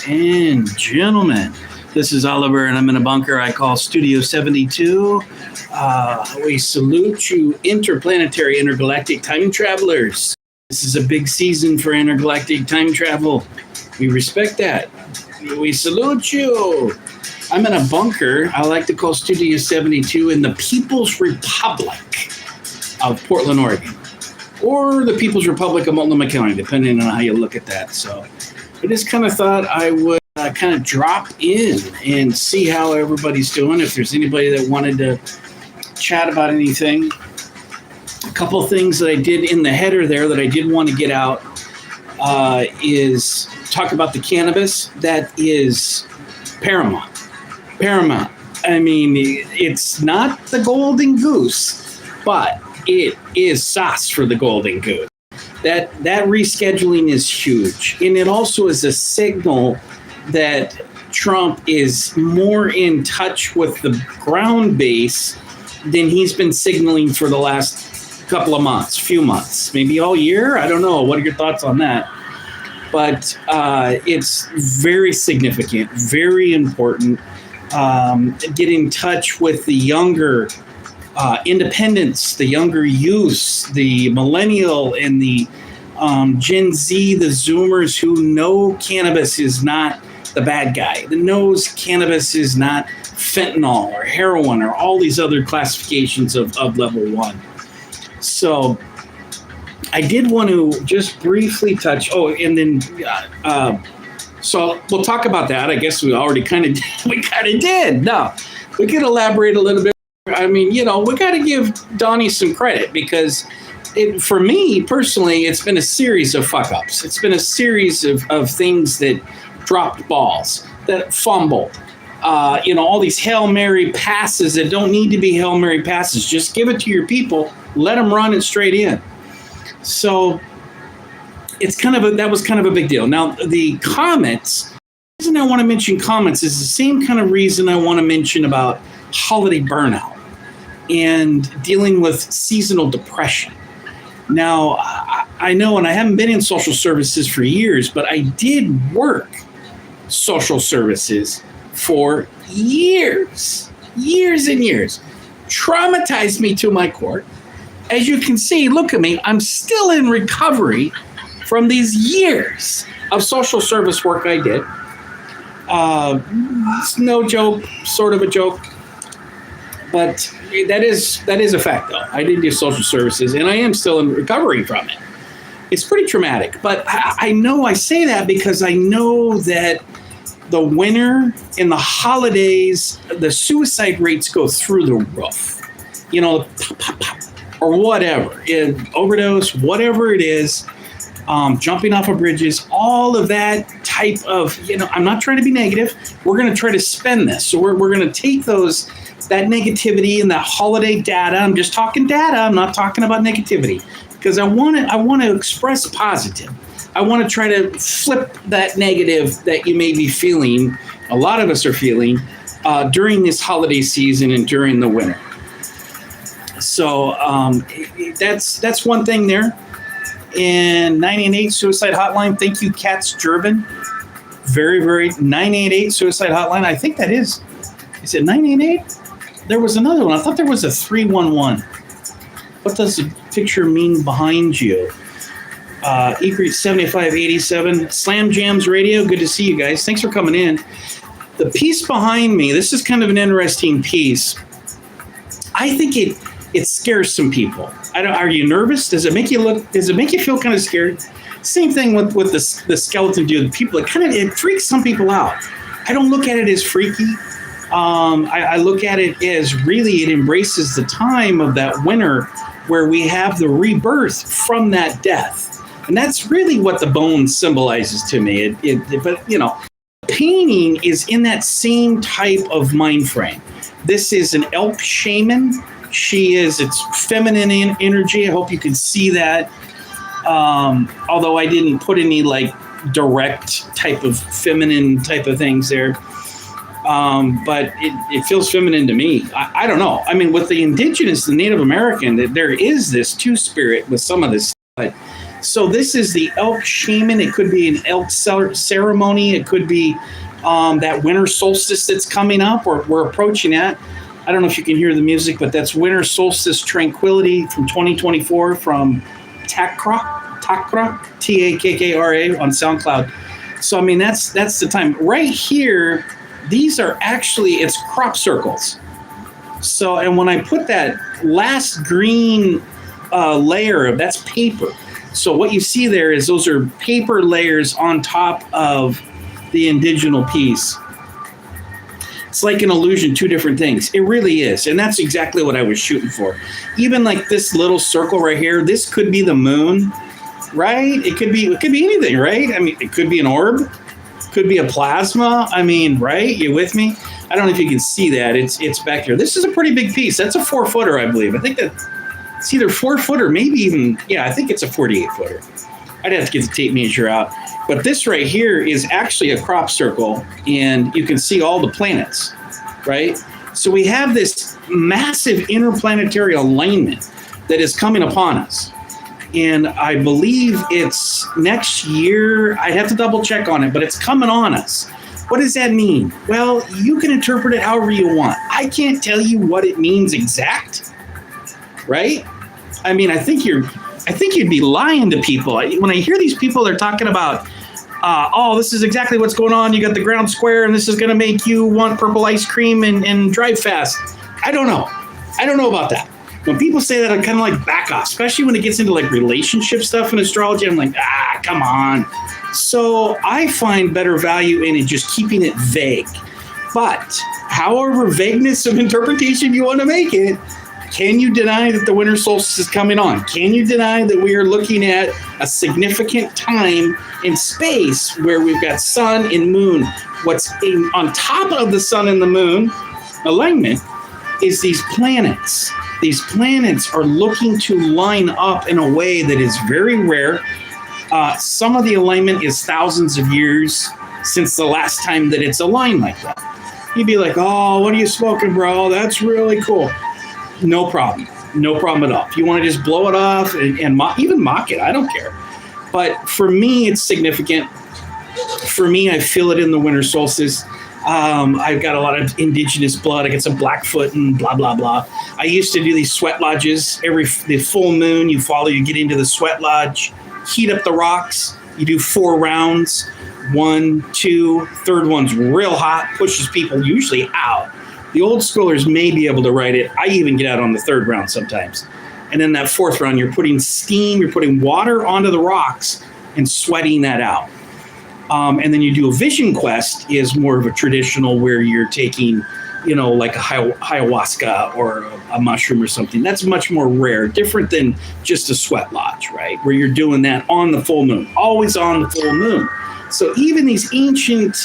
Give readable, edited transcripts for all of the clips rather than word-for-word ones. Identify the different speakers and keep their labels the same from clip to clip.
Speaker 1: And gentlemen, this is Oliver, and I'm in a bunker I call Studio 72. We salute you, interplanetary, intergalactic time travelers. This is a big season for intergalactic time travel. We respect that. We salute you. I'm in a bunker I like to call Studio 72 in the People's Republic of Portland, Oregon, or the People's Republic of Multnomah County, depending on how you look at that. So I just kind of thought I would kind of drop in and see how everybody's doing. If there's anybody that wanted to chat about anything. A couple of things that I did in the header there that I did want to get out is talk about the cannabis. That is paramount. I mean, it's not the golden goose, but it is sauce for the golden goose. That rescheduling is huge. And it also is a signal that Trump is more in touch with the ground base than he's been signaling for the last couple of months, few months, maybe all year. I don't know. What are your thoughts on that? But it's very significant, very important. Get in touch with the younger independents, the younger youths, the millennial and the Gen Z, the Zoomers who know cannabis is not the bad guy, that knows cannabis is not fentanyl or heroin or all these other classifications of level 1. So I did want to just briefly touch. Oh, and then so we'll talk about that. I guess we already kind of did. No, we could elaborate a little bit. I mean, we got to give Donnie some credit because for me personally, it's been a series of fuck ups. It's been a series of things that dropped balls, that fumbled. All these Hail Mary passes that don't need to be Hail Mary passes. Just give it to your people. Let them run it straight in. So it's that was kind of a big deal. Now, the Comets, the reason I want to mention Comets is the same kind of reason I want to mention about holiday burnout and dealing with seasonal depression. Now, I know, and I haven't been in social services for years, but I did work social services for years and years. Traumatized me to my core. As you can see, look at me, I'm still in recovery from these years of social service work I did. It's no joke, sort of a joke, but that is a fact, though. I did do social services, and I am still in recovery from it. It's pretty traumatic, but I know I say that because I know that the winter and the holidays, the suicide rates go through the roof. Or whatever, overdose, whatever it is, jumping off of bridges, all of that type of, I'm not trying to be negative. We're going to try to spend this. So we're going to take that negativity and that holiday data. I'm just talking data. I'm not talking about negativity because I want to express positive. I want to try to flip that negative that you may be feeling. A lot of us are feeling during this holiday season and during the winter. So that's one thing there. And 988 Suicide Hotline. Thank you, Katz Durbin. Very, very 988 Suicide Hotline. I think that is it 988? There was another one. I thought there was a 311. What does the picture mean behind you? Egret 7587 Slam Jams Radio. Good to see you guys. Thanks for coming in. The piece behind me, this is kind of an interesting piece. I think it scares some people. Are you nervous? Does it make you feel kind of scared? Same thing with the skeleton dude. It freaks some people out. I don't look at it as freaky. I look at it as really it embraces the time of that winter where we have the rebirth from that death. And that's really what the bone symbolizes to me. But painting is in that same type of mind frame. This is an elk shaman. It's feminine energy. I hope you can see that. Although I didn't put any direct type of feminine type of things there. But it feels feminine to me. I don't know. I mean, with the indigenous, the Native American, there is this two-spirit with some of this. But So this is the elk shaman. It could be an elk ceremony. It could be that winter solstice that's coming up, or we're approaching that. I don't know if you can hear the music, but that's Winter Solstice Tranquility from 2024 from Takkra, Takkra on SoundCloud. So, I mean, that's the time. Right here, these are actually, it's crop circles. So, and when I put that last green layer, that's paper. So what you see there is those are paper layers on top of the indigenous piece. It's like an illusion, two different things. It really is. And that's exactly what I was shooting for. Even like this little circle right here, this could be the moon, right? It could be anything, right? I mean, it could be an orb, could be a plasma. I mean, right? You with me? I don't know if you can see that. It's back here. This is a pretty big piece. That's a 4-footer, I believe. I think that it's either 4 foot or maybe even, yeah, I think it's a 48-footer. I'd have to get the tape measure out. But this right here is actually a crop circle, and you can see all the planets, right? So we have this massive interplanetary alignment that is coming upon us. And I believe it's next year. I'd have to double check on it, but it's coming on us. What does that mean? Well, you can interpret it however you want. I can't tell you what it means exact, right? I mean, I think you'd be lying to people. When I hear these people, they're talking about, oh, this is exactly what's going on. You got the ground square, and this is going to make you want purple ice cream and drive fast. I don't know. I don't know about that. When people say that, I kind of like back off, especially when it gets into like relationship stuff in astrology. I'm like, come on. So I find better value in it just keeping it vague. But however vagueness of interpretation you want to make it, can you deny that the winter solstice is coming on? Can you deny that we are looking at a significant time in space where we've got sun and moon? What's on top of the sun and the moon alignment is these planets. These planets are looking to line up in a way that is very rare. Some of the alignment is thousands of years since the last time that it's aligned like that. You'd be like, oh, what are you smoking, bro? That's really cool. No problem. No problem at all. If you want to just blow it off and even mock it, I don't care. But for me, it's significant. For me, I feel it in the winter solstice. I've got a lot of indigenous blood. I get some Blackfoot and blah, blah, blah. I used to do these sweat lodges. The full moon, you get into the sweat lodge, heat up the rocks. You do 4 rounds. 1, 2, third one's real hot, pushes people usually out. The old schoolers may be able to write it. I even get out on the 3rd round sometimes. And then that 4th round, you're putting steam, you're putting water onto the rocks and sweating that out. And then you do a vision quest is more of a traditional where you're taking, like a ayahuasca or a mushroom or something. That's much more rare, different than just a sweat lodge, right? Where you're doing that on the full moon, always on the full moon. So even these ancient,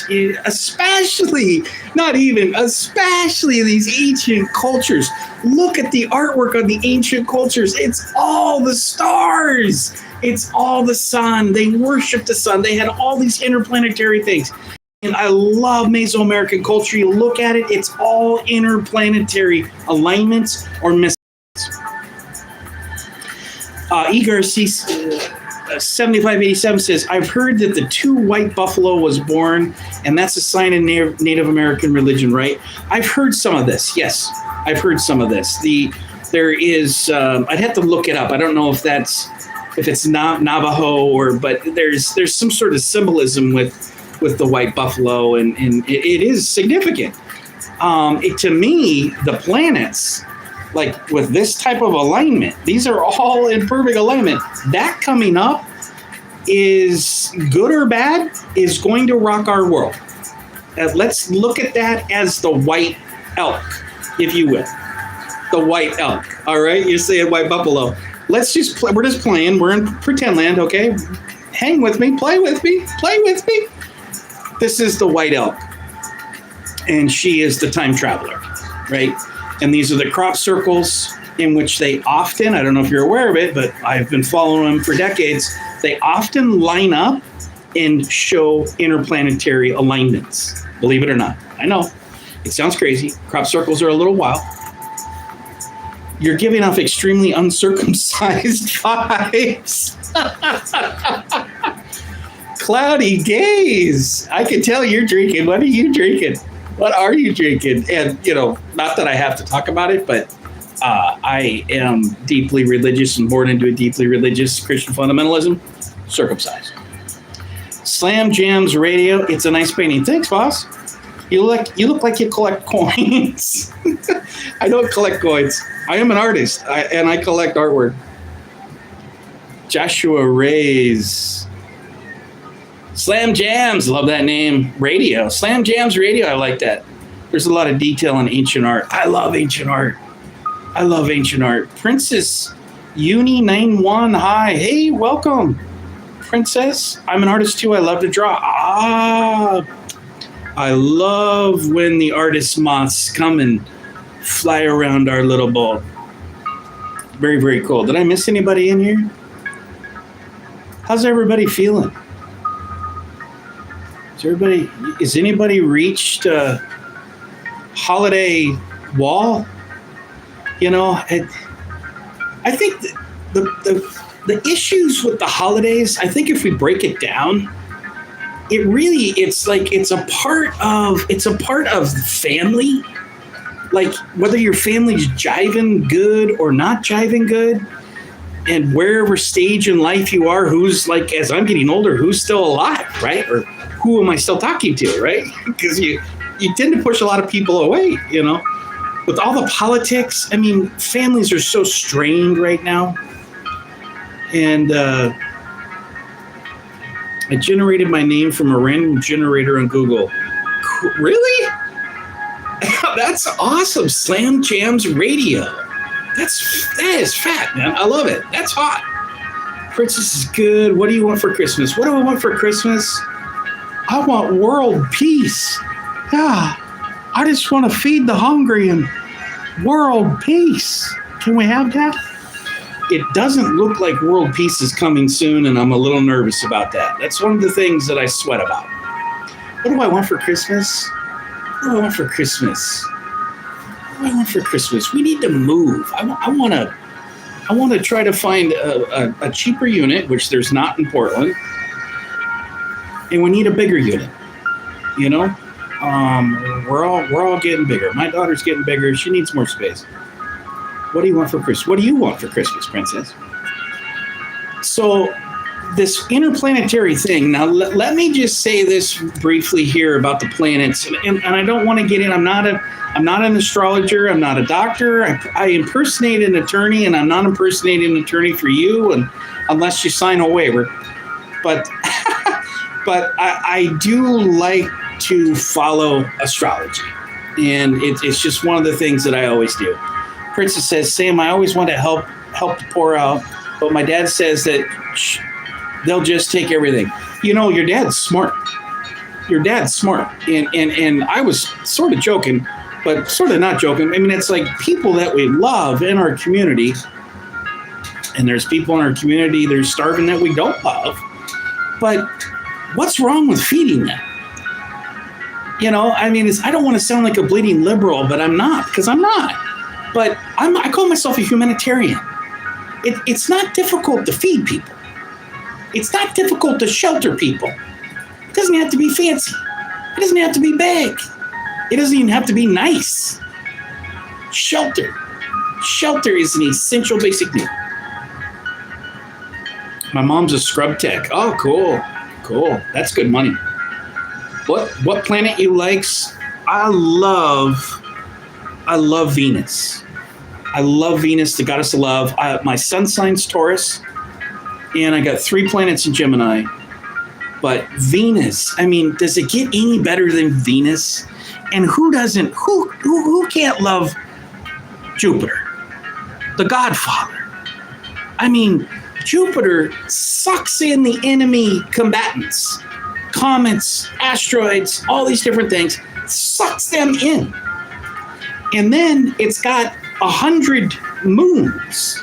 Speaker 1: especially these ancient cultures, look at the artwork on the ancient cultures. It's all the stars. It's all the sun. They worship the sun. They had all these interplanetary things. And I love Mesoamerican culture. You look at it, it's all interplanetary alignments or mysteries. Igor 7587 says, I've heard that the 2 white buffalo was born, and that's a sign in Native American religion, right? I've heard some of this. Yes, I've heard some of this. There is, I'd have to look it up. I don't know if it's Navajo but there's some sort of symbolism with the white buffalo, and it is significant. To me, the planets, like with this type of alignment, these are all in perfect alignment. That coming up is good or bad, is going to rock our world. Let's look at that as the white elk, if you will. The white elk. All right, you're saying white buffalo. Let's just play. We're just playing. We're in pretend land, okay? Hang with me. Play with me. Play with me. This is the white elk, and she is the time traveler, right? And these are the crop circles in which they often, I don't know if you're aware of it, but I've been following them for decades, they often line up and show interplanetary alignments, believe it or not. I know, it sounds crazy. Crop circles are a little wild. You're giving off extremely uncircumcised vibes. Cloudy days. I can tell you're drinking. What are you drinking? What are you drinking? And, not that I have to talk about it, but I am deeply religious and born into a deeply religious Christian fundamentalism. Circumcised. Slam Jams Radio. It's a nice painting. Thanks, boss. You look like you collect coins. I don't collect coins. I am an artist, and I collect artwork. Joshua Ray's. Slam Jams. Love that name. Radio. Slam Jams Radio. I like that. There's a lot of detail in ancient art. I love ancient art. Princess Uni 91. Hi. Hey, welcome. Princess. I'm an artist too. I love to draw. I love when the artist moths come and fly around our little bowl. Very, very cool. Did I miss anybody in here? How's everybody feeling? Is anybody reached a holiday wall? I think the issues with the holidays, I think if we break it down, it's a part of family. Like whether your family's jiving good or not jiving good, and wherever stage in life you are, who's like, as I'm getting older, who's still alive, right? Or who am I still talking to, right? Because you tend to push a lot of people away, With all the politics, families are so strained right now. And I generated my name from a random generator on Google. Really? That's awesome. Slam Jams Radio. That is fat, man. I love it. That's hot. Princess is good. What do you want for Christmas? What do I want for Christmas? I want world peace. Yeah. I just want to feed the hungry and world peace. Can we have that? It doesn't look like world peace is coming soon, and I'm a little nervous about that. That's one of the things that I sweat about. What do I want for Christmas? What do I want for Christmas? What do I want for Christmas? We need to move. I want to try to find a cheaper unit, which there's not in Portland, and we need a bigger unit. We're all getting bigger. My daughter's getting bigger. She needs more space. What do you want for Christmas? What do you want for Christmas, Princess? So this interplanetary thing. Now, let me just say this briefly here about the planets, and I don't want to get in. I'm not an astrologer. I'm not a doctor. I impersonate an attorney, and I'm not impersonating an attorney for you, and unless you sign a waiver. But I do like to follow astrology, and it's just one of the things that I always do. Princess says, Sam, I always want to help the poor out, but my dad says that they'll just take everything. Your dad's smart. And I was sort of joking, but sort of not joking. It's like people that we love in our community, and there's people in our community that are starving that we don't love. But what's wrong with feeding them? I don't want to sound like a bleeding liberal, but I'm not, because I'm not. But I call myself a humanitarian. It's not difficult to feed people. It's not difficult to shelter people. It doesn't have to be fancy. It doesn't have to be big. It doesn't even have to be nice. Shelter. Shelter is an essential basic need. My mom's a scrub tech. Oh, cool. Cool. That's good money. What planet you likes? I love Venus. I love Venus, the goddess of love. My sun sign's Taurus, and I got 3 planets in Gemini. But Venus, does it get any better than Venus? And who doesn't? Who can't love Jupiter, the Godfather? Jupiter sucks in the enemy combatants, comets, asteroids, all these different things, sucks them in. And then it's got 100 moons.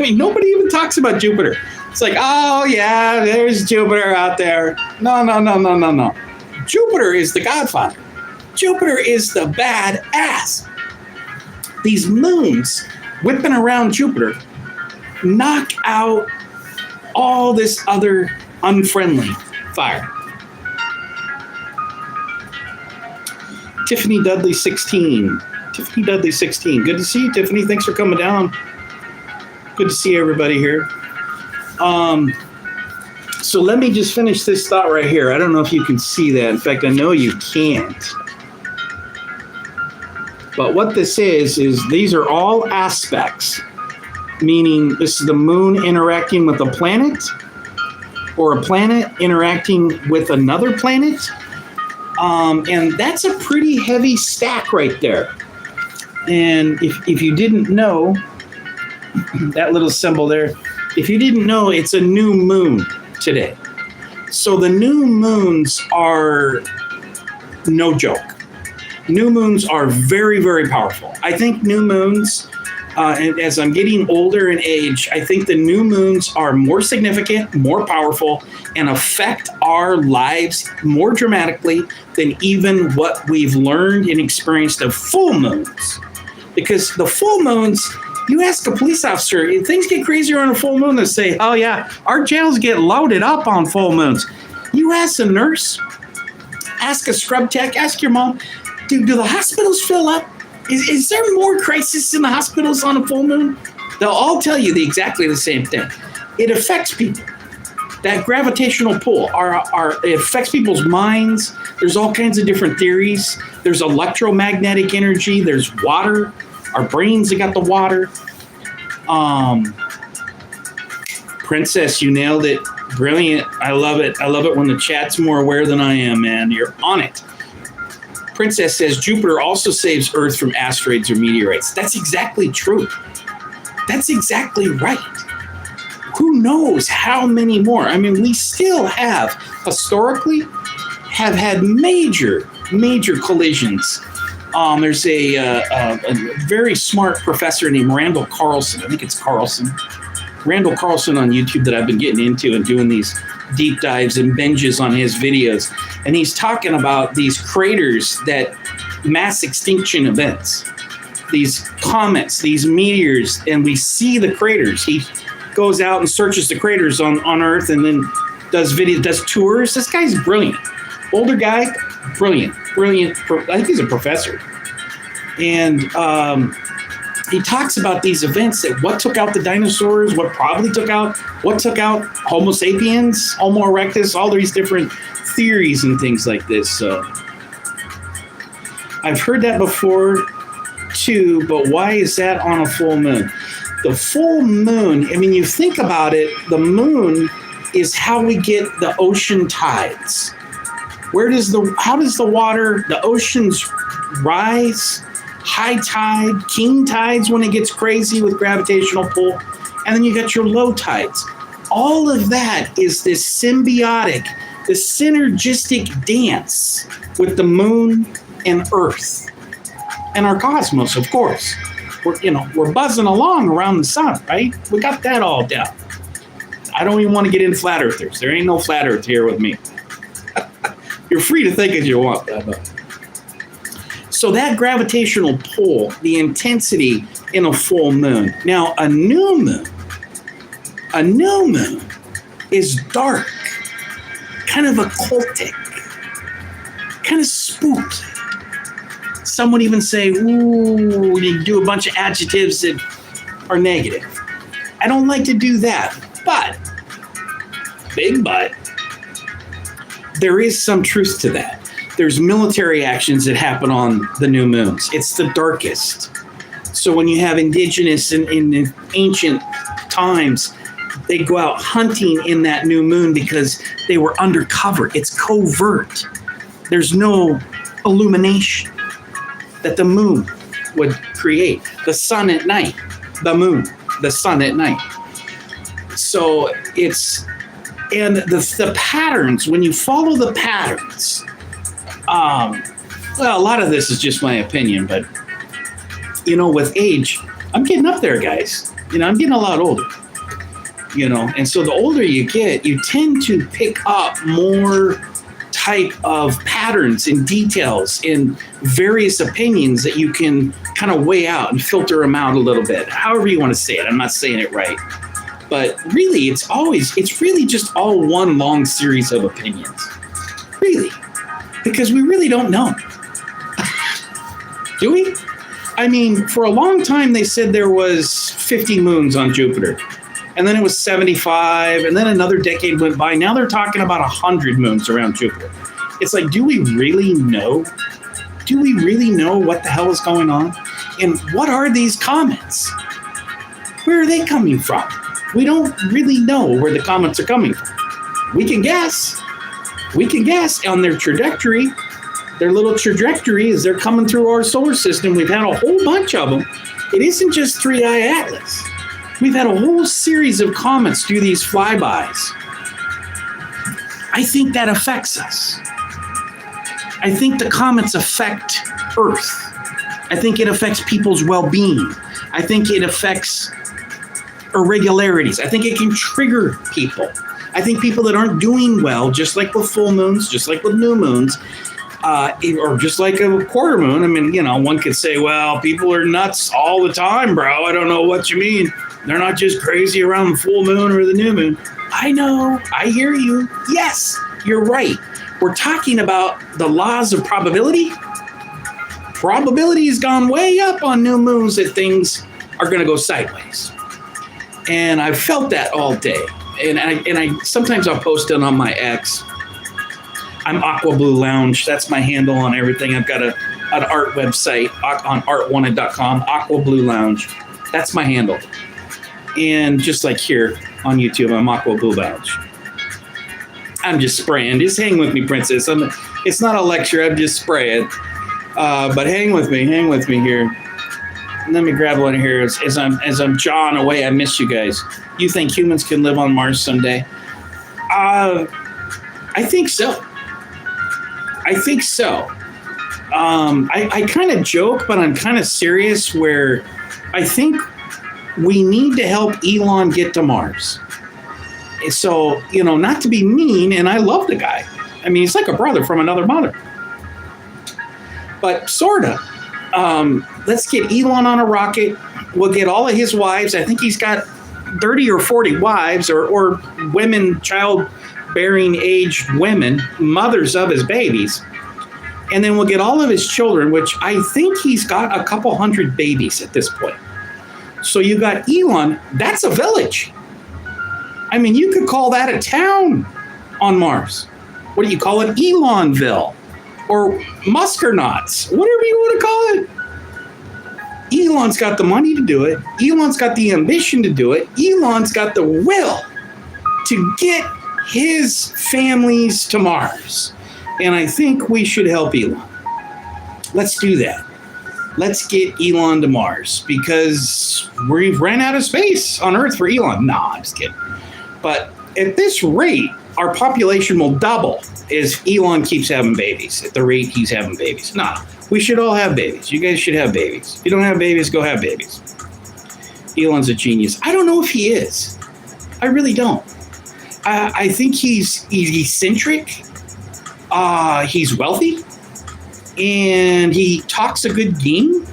Speaker 1: Nobody even talks about Jupiter. It's like, oh yeah, there's Jupiter out there. No. Jupiter is the Godfather. Jupiter is the bad ass. These moons whipping around Jupiter knock out all this other unfriendly fire. Tiffany Dudley 16. Tiffany Dudley 16. Good to see you, Tiffany. Thanks for coming down. Good to see everybody here. So let me just finish this thought right here. I don't know if you can see that. In fact, I know you can't. But what this is these are all aspects, meaning this is the moon interacting with a planet or a planet interacting with another planet. And that's a pretty heavy stack right there. And if you didn't know, that little symbol there, if you didn't know, it's a new moon today. So the new moons are no joke. New moons are very, very powerful. I think new moons, and as I'm getting older in age, I think the new moons are more significant, more powerful, and affect our lives more dramatically than even what we've learned and experienced of full moons. Because the full moons, you ask a police officer, if things get crazier on a full moon, they say, oh yeah, our jails get loaded up on full moons. You ask a nurse, ask a scrub tech, ask your mom, do the hospitals fill up? Is there more crisis in the hospitals on a full moon? They'll all tell you exactly the same thing. It affects people. That gravitational pull, it affects people's minds. There's all kinds of different theories. There's electromagnetic energy. There's water. Our brains have got the water. Princess, you nailed it. Brilliant. I love it. I love it when the chat's more aware than I am, man. You're on it. Princess says Jupiter also saves Earth from asteroids or meteorites. That's exactly true. That's exactly right. Who knows how many more? I mean, we still have, historically, have had major collisions. There's a very smart professor named Randall Carlson. I think it's Carlson. Randall Carlson on YouTube that I've been getting into and doing these deep dives and binges on his videos. And he's talking about these craters, that mass extinction events, these comets, these meteors, and we see the craters. He goes out and searches the craters on Earth and then does tours. This guy's brilliant. Older guy, brilliant. I think he's a professor. And he talks about these events, that what took out the dinosaurs, what took out Homo sapiens, Homo erectus, all these different theories and things like this. So I've heard that before too, but why is that on a full moon? The full moon, I mean, you think about it, the moon is how we get the ocean tides. How does the water, the oceans rise? High tide, king tides when it gets crazy with gravitational pull, and then you got your low tides. All of that is this symbiotic, this synergistic dance with the moon and Earth and our cosmos, of course. We're buzzing along around the sun, right? We got that all down. I don't even want to get into flat earthers. There ain't no flat earth here with me. You're free to think as you want, but. So that gravitational pull, the intensity in a full moon. Now, a new moon is dark, kind of occultic, kind of spooky. Some would even say, ooh, you do a bunch of adjectives that are negative. I don't like to do that, but, big but, there is some truth to that. There's military actions that happen on the new moons. It's the darkest. So when you have indigenous in ancient times, they go out hunting in that new moon because they were undercover. It's covert. There's no illumination that the moon would create. The sun at night, the moon, the sun at night. So and the patterns, when you follow the patterns, well, a lot of this is just my opinion, but, with age, I'm getting up there, guys. I'm getting a lot older, and so the older you get, you tend to pick up more type of patterns and details and various opinions that you can kind of weigh out and filter them out a little bit, however you want to say it. I'm not saying it right. But really, it's really just all one long series of opinions. Really. Because we really don't know. Do we? I mean, for a long time, they said there was 50 moons on Jupiter. And then it was 75. And then another decade went by. Now they're talking about 100 moons around Jupiter. It's like, do we really know? Do we really know what the hell is going on? And what are these comets? Where are they coming from? We don't really know where the comets are coming from. We can guess. We can guess on their trajectory. Their little trajectory as they're coming through our solar system. We've had a whole bunch of them. It isn't just 3i Atlas. We've had a whole series of comets do these flybys. I think that affects us. I think the comets affect Earth. I think it affects people's well-being. I think it affects irregularities. I think it can trigger people. I think people that aren't doing well, just like with full moons, just like with new moons, or just like a quarter moon. I mean, one could say, well, people are nuts all the time, bro. I don't know what you mean. They're not just crazy around the full moon or the new moon. I know. I hear you. Yes, you're right. We're talking about the laws of probability. Probability has gone way up on new moons that things are going to go sideways. And I've felt that all day. And I sometimes I'll post it on my X. I'm Aqua Blue Lounge. That's my handle on everything. I've got an art website on artwanted.com, Aqua Blue Lounge. That's my handle. And just like here on YouTube, I'm Aqua Blue Lounge. I'm just spraying. Just hang with me, princess. It's not a lecture. I'm just spraying. But hang with me here. Let me grab one here as I'm jawing away. I miss you guys. You think humans can live on Mars someday? I think so. I kind of joke, but I'm kind of serious where I think we need to help Elon get to Mars. So, not to be mean, and I love the guy. I mean, he's like a brother from another mother. But sort of. Let's get Elon on a rocket. We'll get all of his wives. I think he's got 30 or 40 wives or women, childbearing aged women, mothers of his babies. And then we'll get all of his children, which I think he's got a couple hundred babies at this point. So you got Elon. That's a village. I mean, you could call that a town on Mars. What do you call it? Elonville. Or Muskernauts, whatever you want to call it. Elon's got the money to do it. Elon's got the ambition to do it. Elon's got the will to get his families to Mars. And I think we should help Elon. Let's do that. Let's get Elon to Mars because we've ran out of space on Earth for Elon. No, I'm just kidding. But at this rate, our population will double as Elon keeps having babies at the rate he's having babies. No, we should all have babies. You guys should have babies. If you don't have babies, go have babies. Elon's a genius. I don't know if he is. I really don't. I think he's eccentric. He's wealthy. And he talks a good game.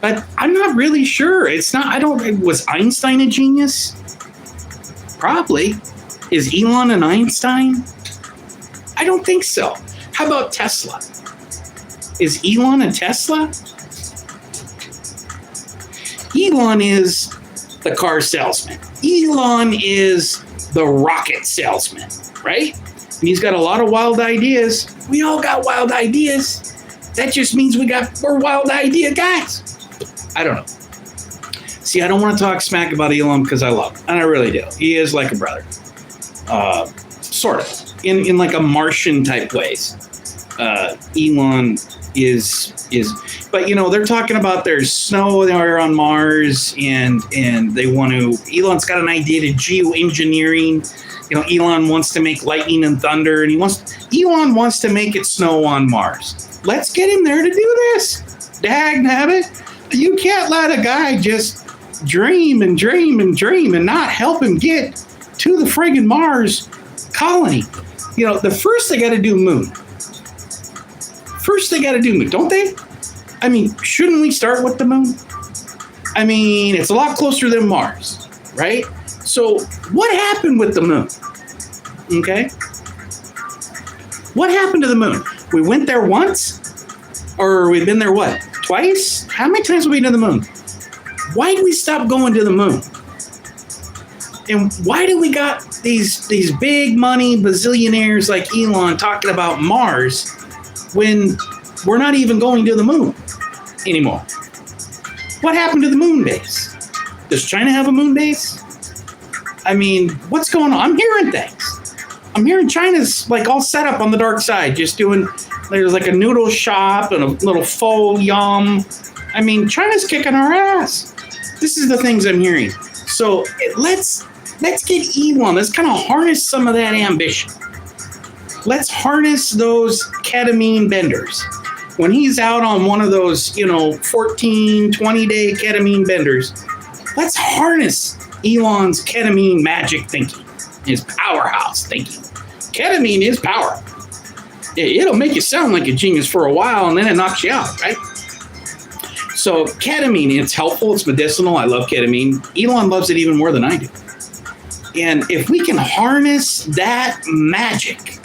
Speaker 1: But I'm not really sure. Was Einstein a genius? Probably. Is Elon an Einstein? I don't think so. How about Tesla? Is Elon a Tesla? Elon is the car salesman. Elon is the rocket salesman, right? And he's got a lot of wild ideas. We all got wild ideas. That just means we're wild idea guys. I don't know. See, I don't want to talk smack about Elon because I love him, and I really do. He is like a brother. Sort of, in like a Martian type ways. Elon is, but they're talking about there's snow there on Mars, and they want to. Elon's got an idea to geoengineering. Elon wants to make lightning and thunder, and Elon wants to make it snow on Mars. Let's get him there to do this. Dagnabbit, you can't let a guy just dream and not help him get to the friggin' Mars colony. The first they got to do moon. Don't they? I mean, shouldn't we start with the moon? I mean, it's a lot closer than Mars, right? So what happened with the moon? Okay. What happened to the moon? We went there once? Or we've been there what? Twice? How many times have we been to the moon? Why did we stop going to the moon? And why do we got these big money bazillionaires like Elon talking about Mars when we're not even going to the moon anymore? What happened to the moon base? Does China have a moon base? I mean, what's going on? I'm hearing things. I'm hearing China's like all set up on the dark side, just doing, there's like a noodle shop and a little faux yum. I mean, China's kicking our ass. This is the things I'm hearing. So let's get Elon. Let's kind of harness some of that ambition. Let's harness those ketamine benders. When he's out on one of those, 14, 20-day ketamine benders, let's harness Elon's ketamine magic thinking, his powerhouse thinking. Ketamine is power. It'll make you sound like a genius for a while, and then it knocks you out, right? So ketamine, it's helpful, it's medicinal. I love ketamine. Elon loves it even more than I do. And if we can harness that magic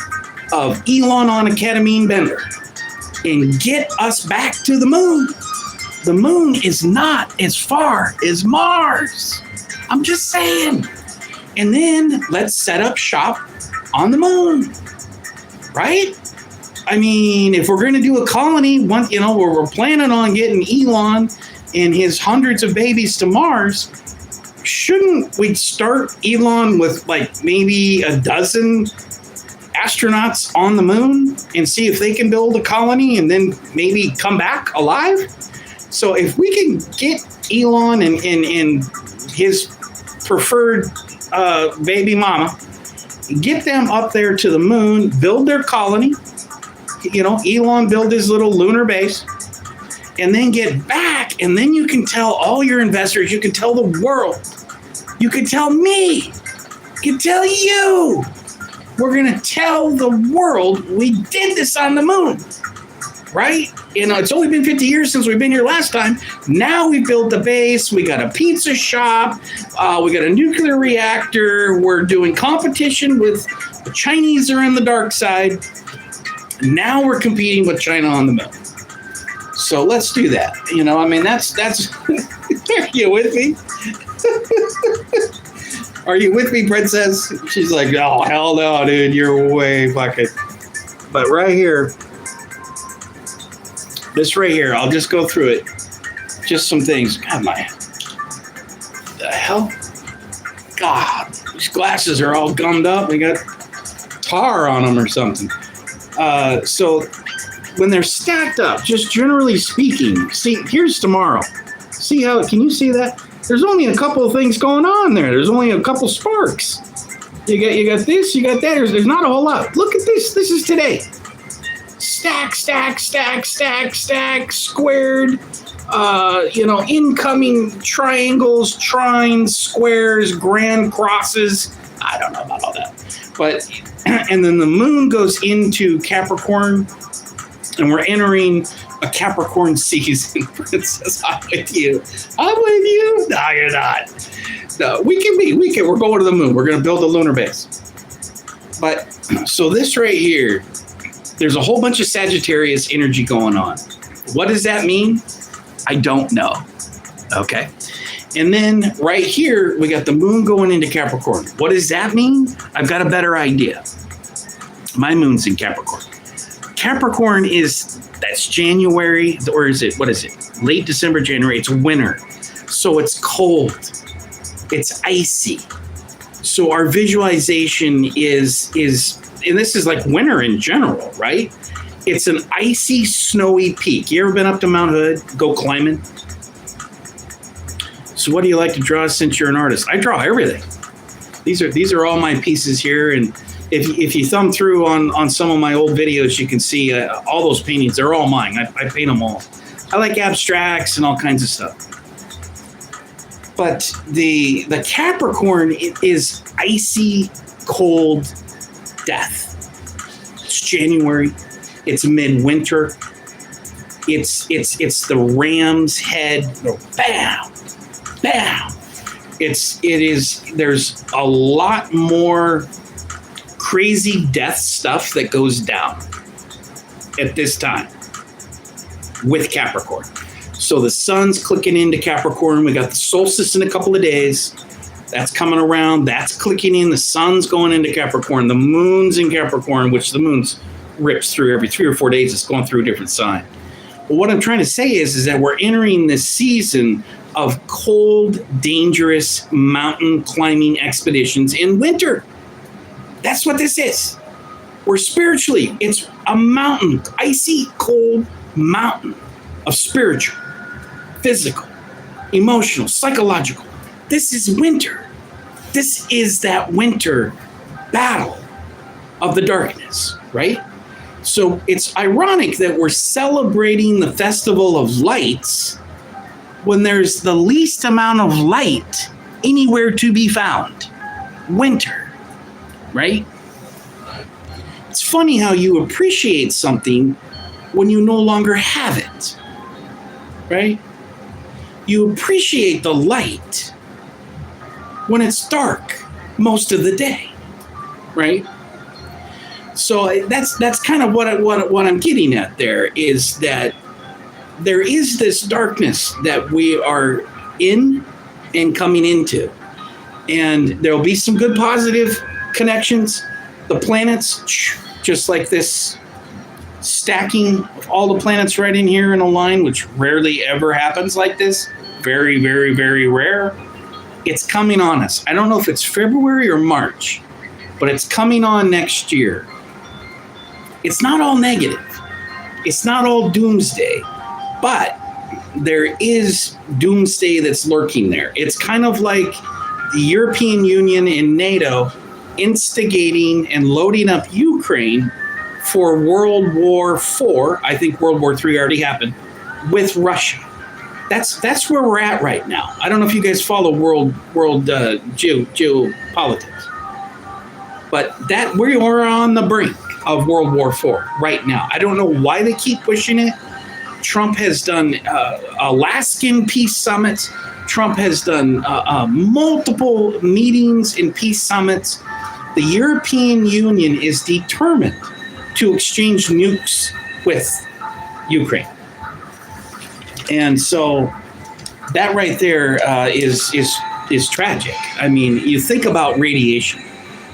Speaker 1: of Elon on a ketamine bender and get us back to the moon is not as far as Mars. I'm just saying. And then let's set up shop on the moon, right? I mean, if we're going to do a colony, where we're planning on getting Elon and his hundreds of babies to Mars, shouldn't we start Elon with like maybe a dozen astronauts on the moon and see if they can build a colony and then maybe come back alive? So if we can get Elon and his preferred baby mama, get them up there to the moon, build their colony, Elon build his little lunar base, and then get back, and then you can tell all your investors, you can tell the world, you can tell me, you can tell you, we're going to tell the world we did this on the moon, right? It's only been 50 years since we've been here last time. Now we built the base, we got a pizza shop, we got a nuclear reactor, we're doing competition with the Chinese are in the dark side. Now we're competing with China on the moon. So let's do that. That's are you with me? Are you with me, princess? She's like, oh, hell no, dude. You're way fucking. But right here, this right here, I'll just go through it. Just some things. God, the hell? God, these glasses are all gummed up. They got tar on them or something. So when they're stacked up, just generally speaking, see, here's tomorrow. See how, can you see that? There's only a couple of things going on there. There's only a couple sparks. You got this, you got that. There's not a whole lot. Look at this. This is today. Stack, stack, stack, stack, stack, squared, incoming triangles, trines, squares, grand crosses. I don't know about all that. But, and then the moon goes into Capricorn, and we're entering a Capricorn season. Princess, I'm with you. I'm with you. No, you're not. No, we're going to the moon. We're going to build a lunar base. But, so this right here, there's a whole bunch of Sagittarius energy going on. What does that mean? I don't know. Okay. And then right here, we got the moon going into Capricorn. What does that mean? I've got a better idea. My moon's in Capricorn. Capricorn that's January, or what is it? Late December, January. It's winter. So it's cold. It's icy. So our visualization is, and this is like winter in general, right? It's an icy, snowy peak. You ever been up to Mount Hood? Go climbing? So what do you like to draw since you're an artist? I draw everything. These are all my pieces here. And if you thumb through on some of my old videos, you can see all those paintings. They're all mine. I paint them all. I like abstracts and all kinds of stuff. But the Capricorn is icy, cold death. It's January. It's midwinter. It's the ram's head. Bam, bam, There's a lot more crazy death stuff that goes down at this time with Capricorn. So the sun's clicking into Capricorn. We got the solstice in a couple of days. That's coming around. That's clicking in. The sun's going into Capricorn. The moon's in Capricorn, which the moon's rips through every 3 or 4 days. It's going through a different sign. But what I'm trying to say is that we're entering this season of cold, dangerous mountain climbing expeditions in winter. That's what this is. We're spiritually, it's a mountain, icy, cold mountain of spiritual, physical, emotional, psychological. This is winter. This is that winter battle of the darkness, right? So it's ironic that we're celebrating the festival of lights when there's the least amount of light anywhere to be found. Winter, right? It's funny how you appreciate something when you no longer have it, right? You appreciate the light when it's dark most of the day, right? So that's kind of what I'm getting at there, is that there is this darkness that we are in and coming into. And there'll be some good positive connections. The planets, just like this stacking of all the planets right in here in a line, which rarely ever happens like this. Very, very, very rare. It's coming on us. I don't know if it's February or March, but it's coming on next year. It's not all negative. It's not all doomsday, but there is doomsday that's lurking there. It's kind of like the European Union and NATO instigating and loading up Ukraine for World War IV. I think World War III already happened with Russia. That's where we're at right now. I don't know if you guys follow world geopolitics, but that we're on the brink of World War IV right now. I don't know why they keep pushing it. Trump has done Alaskan peace summits. Trump has done multiple meetings in peace summits. The European Union is determined to exchange nukes with Ukraine. And so that right there is tragic. I mean, you think about radiation.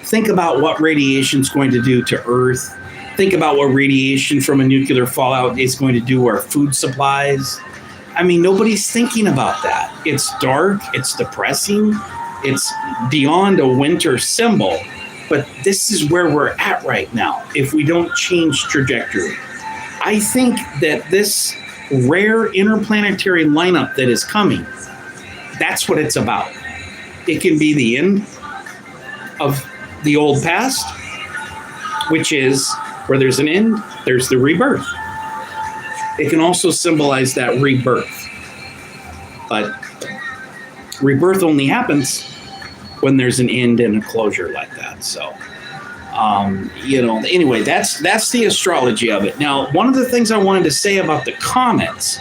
Speaker 1: Think about what radiation is going to do to Earth. Think about what radiation from a nuclear fallout is going to do to our food supplies. I mean, nobody's thinking about that. It's dark. It's depressing. It's beyond a winter symbol. But this is where we're at right now if we don't change trajectory. I think that this rare interplanetary lineup that is coming, that's what it's about. It can be the end of the old past, which is where there's an end, there's the rebirth. It can also symbolize that rebirth. But rebirth only happens when there's an end and a closure like that. So, anyway, that's the astrology of it. Now, one of the things I wanted to say about the comets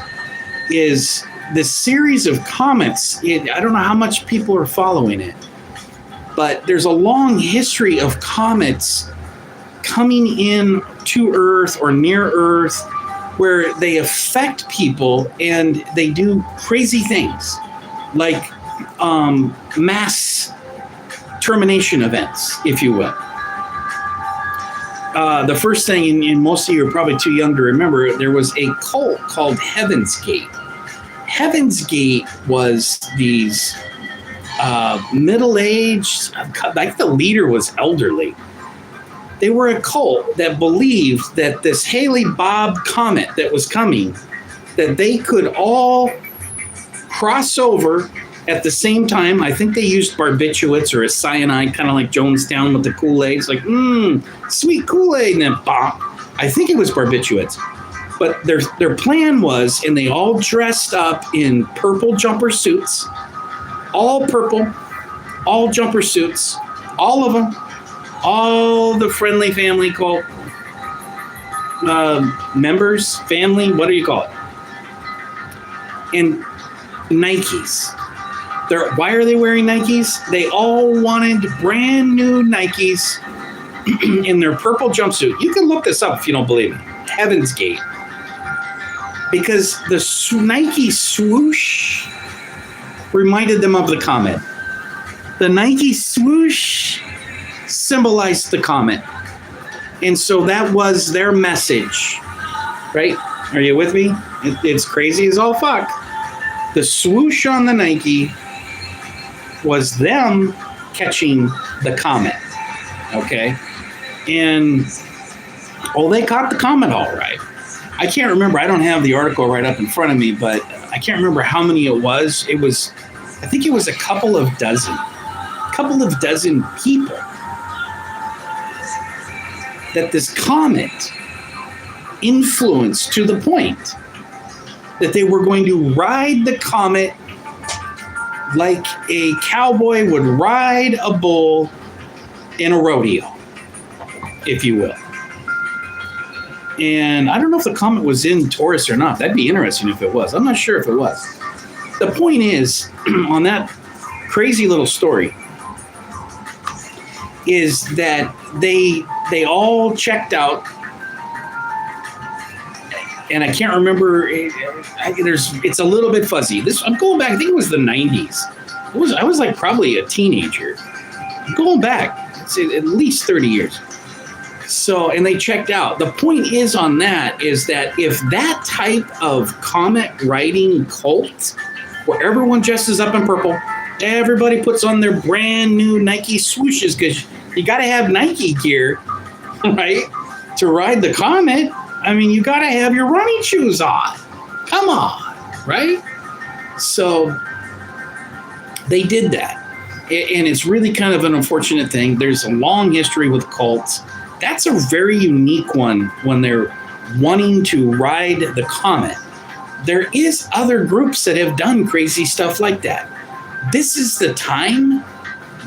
Speaker 1: is this series of comets. I don't know how much people are following it, but there's a long history of comets coming in to Earth or near Earth where they affect people and they do crazy things like mass termination events, if you will. The first thing, and most of you are probably too young to remember, there was a cult called Heaven's Gate. Heaven's Gate was these middle-aged, like the leader was elderly. They were a cult that believed that this Halley-Bob comet that was coming, that they could all cross over at the same time. I think they used barbiturates or a cyanide, kind of like Jonestown with the Kool-Aid. It's like, sweet Kool-Aid, and then bop. I think it was barbiturates. But their plan was, and they all dressed up in purple jumper suits, all purple, all jumper suits, all of them, all the friendly family cult members, family, what do you call it? And Nikes. Why are they wearing Nikes? They all wanted brand new Nikes in their purple jumpsuit. You can look this up if you don't believe me. Heaven's Gate. Because the Nike swoosh reminded them of the comet. The Nike swoosh symbolized the comet. And so that was their message, right? Are you with me? It's crazy as all fuck. The swoosh on the Nike was them catching the comet, okay? And, they caught the comet all right. I can't remember. I don't have the article right up in front of me, but I can't remember how many it was. I think it was a couple of dozen people that this comet influenced to the point that they were going to ride the comet like a cowboy would ride a bull in a rodeo, if you will. And I don't know if the comet was in Taurus or not. That'd be interesting if it was. I'm not sure if it was. The point is, on that crazy little story, is that they all checked out, and I can't remember. It's a little bit fuzzy. I'm going back. I think it was the 90s. I was like probably a teenager. I'm going back. It's at least 30 years. So, and they checked out. The point is on that is that if that type of comet riding cult, where everyone dresses up in purple, everybody puts on their brand new Nike swooshes, because you got to have Nike gear, right, to ride the comet. I mean, you got to have your running shoes on. Come on, right? So they did that. And it's really kind of an unfortunate thing. There's a long history with cults. That's a very unique one when they're wanting to ride the comet. There is other groups that have done crazy stuff like that. This is the time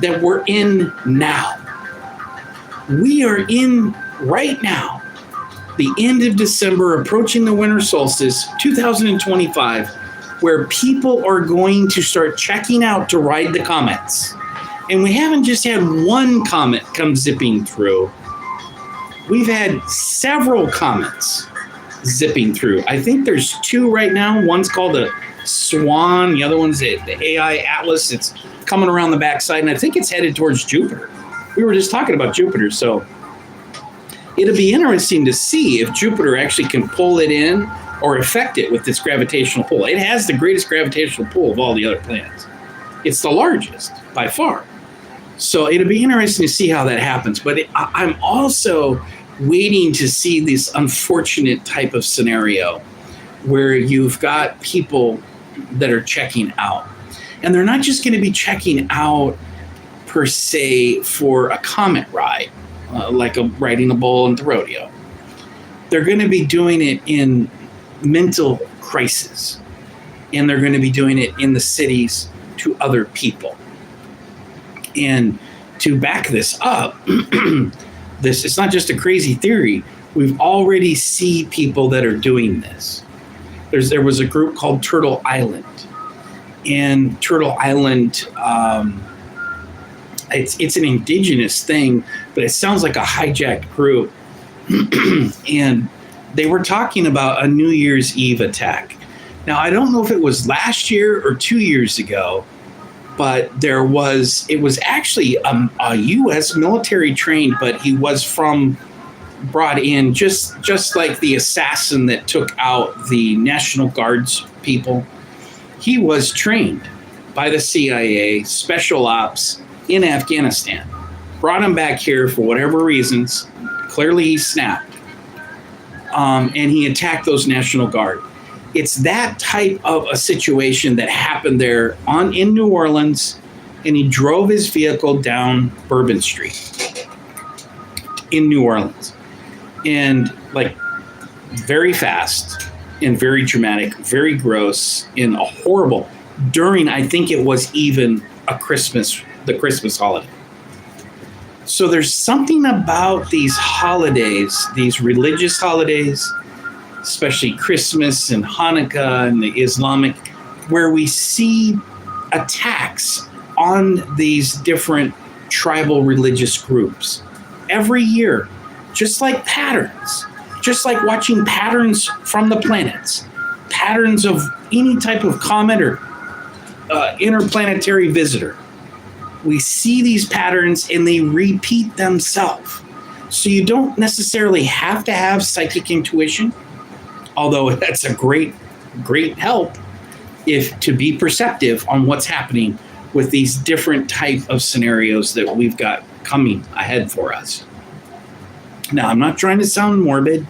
Speaker 1: that we're in now. We are in right now, the end of December, approaching the winter solstice, 2025, where people are going to start checking out to ride the comets. And we haven't just had one comet come zipping through. We've had several comets zipping through. I think there's two right now. One's called the Swan. The other one's the AI Atlas. It's coming around the backside, and I think it's headed towards Jupiter. We were just talking about Jupiter, so it'll be interesting to see if Jupiter actually can pull it in or affect it with this gravitational pull. It has the greatest gravitational pull of all the other planets. It's the largest by far. So it'll be interesting to see how that happens. But I'm also waiting to see this unfortunate type of scenario where you've got people that are checking out. And they're not just going to be checking out per se for a comet ride, like riding a bull at the rodeo. They're going to be doing it in mental crisis. And they're going to be doing it in the cities to other people. And to back this up, it's not just a crazy theory. We've already seen people that are doing this. There was a group called Turtle Island. And Turtle Island, it's an indigenous thing, but it sounds like a hijacked group. And they were talking about a New Year's Eve attack. Now, I don't know if it was last year or 2 years ago, but it was actually a U.S. military trained, but he was brought in just like the assassin that took out the National Guards people. He was trained by the CIA, special ops in Afghanistan. Brought him back here for whatever reasons. Clearly he snapped. And he attacked those National Guard. It's that type of a situation that happened there in New Orleans, and he drove his vehicle down Bourbon Street in New Orleans. And like very fast and very dramatic, very gross, and a horrible during, I think it was even the Christmas holiday. So there's something about these holidays, these religious holidays, especially Christmas and Hanukkah and the Islamic, where we see attacks on these different tribal religious groups every year, just like patterns, just like watching patterns from the planets, patterns of any type of comet or interplanetary visitor. We see these patterns and they repeat themselves. So you don't necessarily have to have psychic intuition, although that's a great help if to be perceptive on what's happening with these different type of scenarios that we've got coming ahead for us. Now, I'm not trying to sound morbid.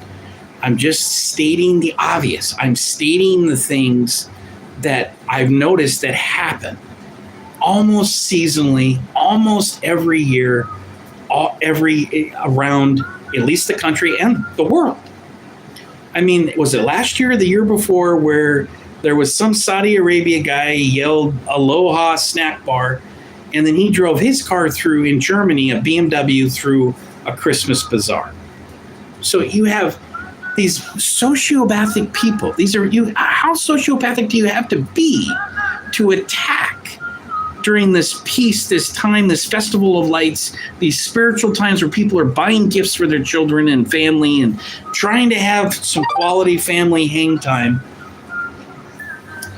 Speaker 1: I'm just stating the obvious. I'm stating the things that I've noticed that happen almost seasonally, almost every year, around at least the country and the world. I mean, was it last year or the year before where there was some Saudi Arabia guy yelled Aloha snack bar, and then he drove his car through in Germany, a BMW, through a Christmas bazaar. So you have these sociopathic people. How sociopathic do you have to be to attack during this peace, this time, this festival of lights, these spiritual times where people are buying gifts for their children and family and trying to have some quality family hang time?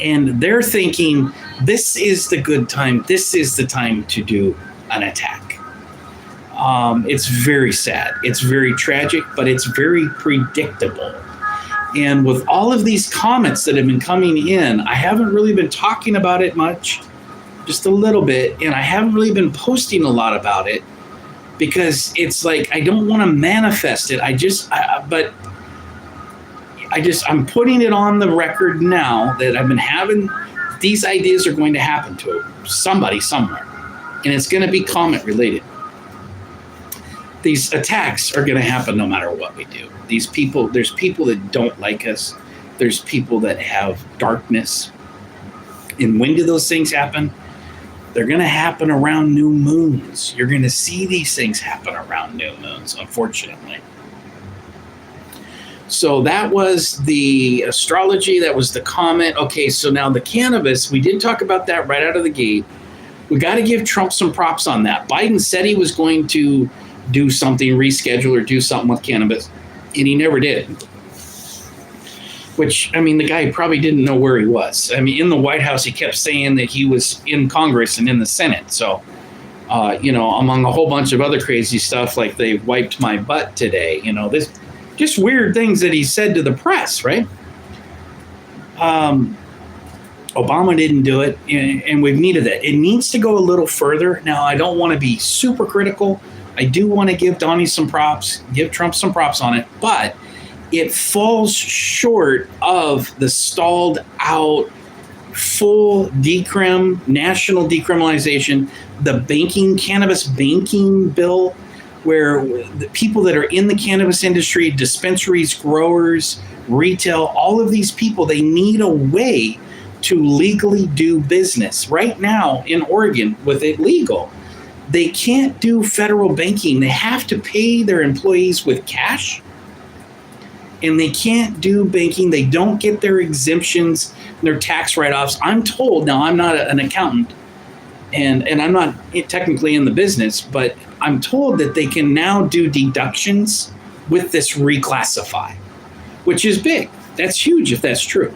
Speaker 1: And they're thinking, this is the good time. This is the time to do an attack. It's very sad. It's very tragic, but it's very predictable. And with all of these comments that have been coming in, I haven't really been talking about it much, just a little bit. And I haven't really been posting a lot about it because it's like, I don't want to manifest it. I'm putting it on the record now that I've been having, these ideas are going to happen to somebody somewhere. And it's going to be comet related. These attacks are going to happen no matter what we do. There's people that don't like us. There's people that have darkness. And when do those things happen? They're going to happen around new moons. You're going to see these things happen around new moons, unfortunately. So that was the astrology. That was the comet. Okay, so now the cannabis, we did talk about that right out of the gate. We got to give Trump some props on that. Biden said he was going to do something, reschedule or do something with cannabis, and he never did. Which, I mean, the guy probably didn't know where he was. I mean, in the White House, he kept saying that he was in Congress and in the Senate. So, among a whole bunch of other crazy stuff, like they wiped my butt today, this just weird things that he said to the press, right? Obama didn't do it, and we've needed that. It needs to go a little further. Now, I don't want to be super critical. I do want to give Donnie some props, give Trump some props on it, but it falls short of the stalled out full national decriminalization, the cannabis banking bill, where the people that are in the cannabis industry, dispensaries, growers, retail, all of these people, they need a way to legally do business. Right now in Oregon, with it legal, they can't do federal banking. They have to pay their employees with cash, and they can't do banking. They don't get their exemptions, their tax write-offs. I'm told, now I'm not an accountant, and I'm not technically in the business, but I'm told that they can now do deductions with this reclassify, which is big. That's huge if that's true.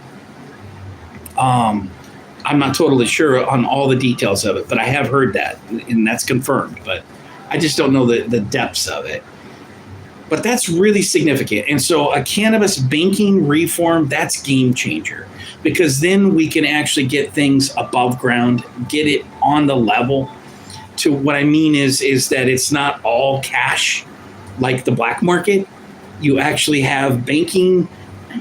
Speaker 1: I'm not totally sure on all the details of it, but I have heard that, and that's confirmed. But I just don't know the depths of it. But that's really significant. And so a cannabis banking reform, that's game changer, because then we can actually get things above ground, get it on the level. To what I mean is that it's not all cash like the black market. You actually have banking,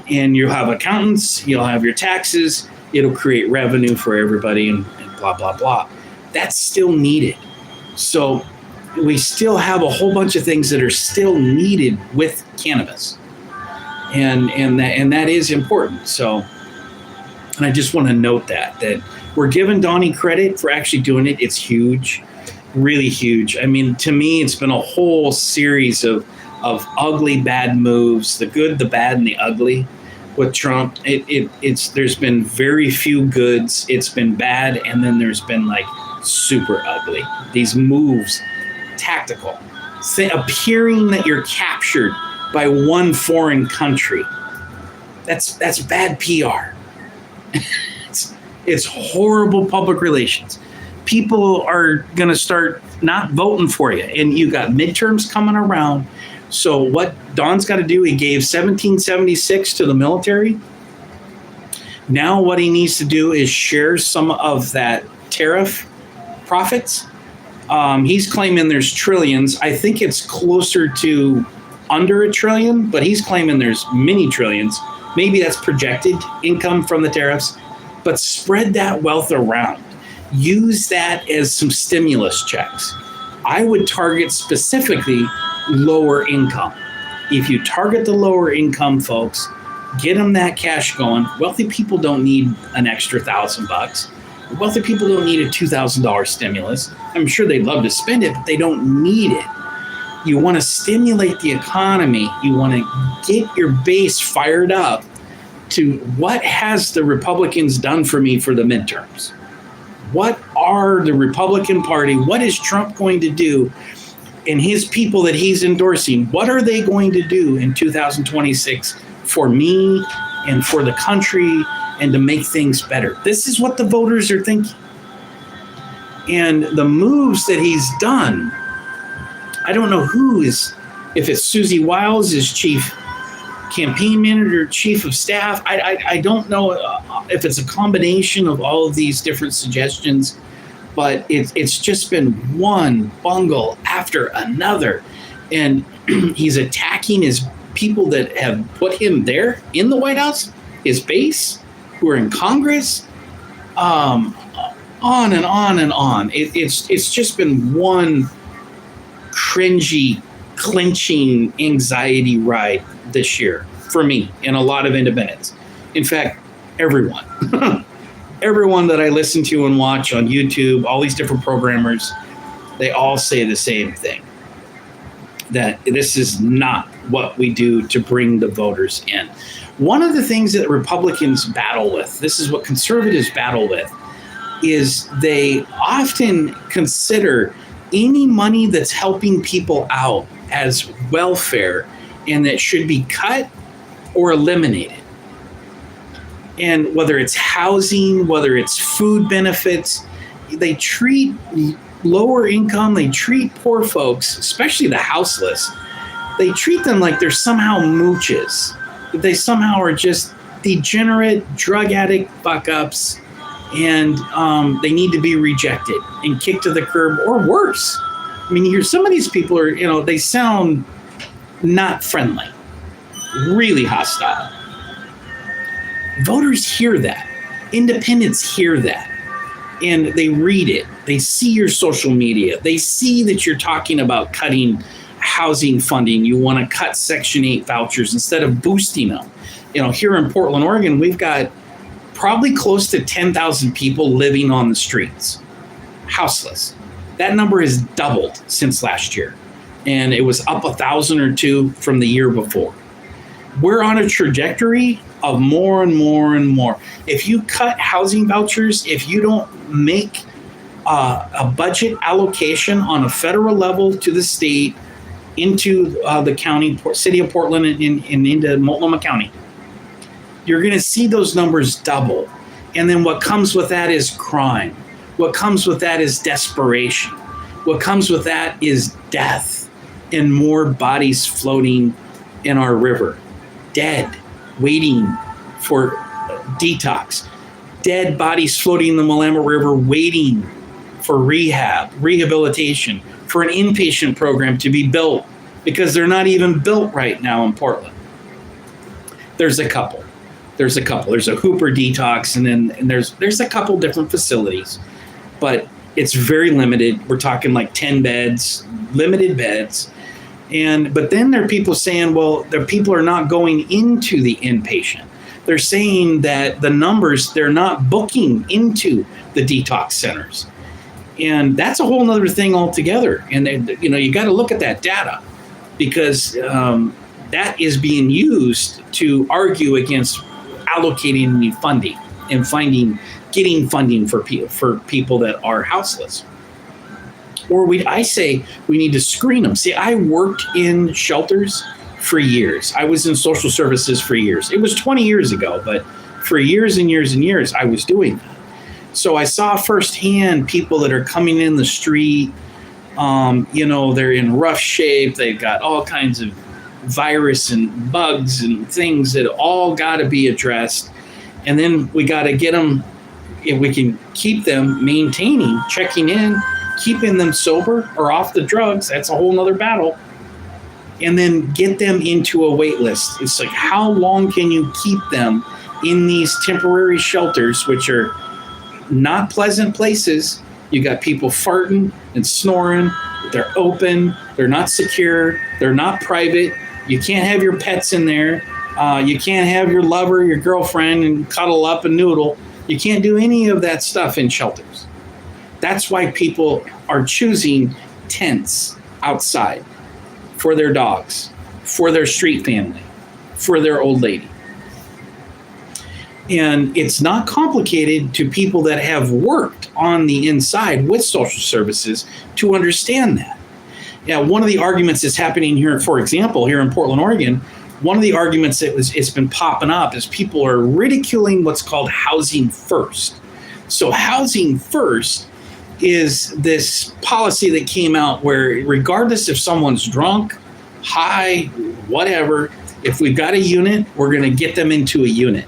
Speaker 1: and you'll have accountants, you'll have your taxes. It'll create revenue for everybody and blah, blah, blah. That's still needed. So we still have a whole bunch of things that are still needed with cannabis. And that is important. So, and I just want to note that we're giving Donnie credit for actually doing it. It's huge, really huge. I mean, to me, it's been a whole series of ugly, bad moves, the good, the bad, and the ugly, with Trump. It's there's been very few goods. It's been bad, and then there's been like super ugly. These moves, tactical, appearing that you're captured by one foreign country. That's bad PR. It's horrible public relations. People are going to start not voting for you, and you got midterms coming around. So what Don's got to do, he gave 1776 to the military. Now what he needs to do is share some of that tariff profits. He's claiming there's trillions. I think it's closer to under $1 trillion, but he's claiming there's many trillions. Maybe that's projected income from the tariffs, but spread that wealth around. Use that as some stimulus checks. I would target specifically lower income. If you target the lower income folks, get them that cash going. Wealthy people don't need an extra $1,000. Wealthy people don't need a $2,000 stimulus. I'm sure they'd love to spend it, but they don't need it. You want to stimulate the economy. You want to get your base fired up to what has the Republicans done for me for the midterms? What are the Republican Party? What is Trump going to do? And his people that he's endorsing, what are they going to do in 2026 for me and for the country and to make things better? This is what the voters are thinking. And the moves that he's done, I don't know if it's Susie Wiles as chief campaign manager, chief of staff. I don't know if it's a combination of all of these different suggestions, but it's just been one bungle after another. And he's attacking his people that have put him there in the White House, his base, who are in Congress, on and on and on. It's just been one cringy, clinching anxiety ride this year for me and a lot of independents. In fact, everyone. Everyone that I listen to and watch on YouTube, all these different programmers, they all say the same thing, that this is not what we do to bring the voters in. One of the things that Republicans battle with, this is what conservatives battle with, is they often consider any money that's helping people out as welfare and that should be cut or eliminated. And whether it's housing, whether it's food benefits, they treat lower income, they treat poor folks, especially the houseless, they treat them like they're somehow mooches. They somehow are just degenerate, drug addict fuck-ups, and they need to be rejected and kicked to the curb or worse. I mean, you hear some of these people are, they sound not friendly, really hostile. Voters hear that. Independents hear that. And they read it. They see your social media. They see that you're talking about cutting housing funding. You want to cut Section 8 vouchers instead of boosting them. Here in Portland, Oregon, we've got probably close to 10,000 people living on the streets, houseless. That number has doubled since last year. And it was up 1,000 or 2 from the year before. We're on a trajectory of more and more and more. If you cut housing vouchers, if you don't make a budget allocation on a federal level to the state, into the county, city of Portland, and into Multnomah County, you're going to see those numbers double. And then what comes with that is crime. What comes with that is desperation. What comes with that is death and more bodies floating in our river, dead, waiting for detox, dead bodies floating in the Willamette River, waiting for rehabilitation, for an inpatient program to be built, because they're not even built right now in Portland. There's a couple. There's a Hooper detox, and there's a couple different facilities, but it's very limited. We're talking like 10 beds, limited beds. But then there are people saying, well, the people are not going into the inpatient. They're saying that the numbers, they're not booking into the detox centers. And that's a whole other thing altogether. And, you got to look at that data, because that is being used to argue against allocating the funding and getting funding for people that are houseless. Or I say we need to screen them. See, I worked in shelters for years. I was in social services for years. It was 20 years ago, but for years and years and years, I was doing that. So I saw firsthand people that are coming in the street. They're in rough shape. They've got all kinds of virus and bugs and things that all got to be addressed. And then we got to get them, if we can keep them maintaining, checking in, keeping them sober or off the drugs. That's a whole nother battle. And then get them into a wait list. It's like, how long can you keep them in these temporary shelters, which are not pleasant places? You got people farting and snoring. They're open. They're not secure. They're not private. You can't have your pets in there. You can't have your lover, your girlfriend, and cuddle up and noodle. You can't do any of that stuff in shelters. That's why people are choosing tents outside for their dogs, for their street family, for their old lady. And it's not complicated to people that have worked on the inside with social services to understand that. Now, one of the arguments that's happening here, for example, here in Portland, Oregon, one of the arguments it's been popping up is people are ridiculing what's called housing first. So housing first is this policy that came out where regardless if someone's drunk, high, whatever, if we've got a unit, we're going to get them into a unit.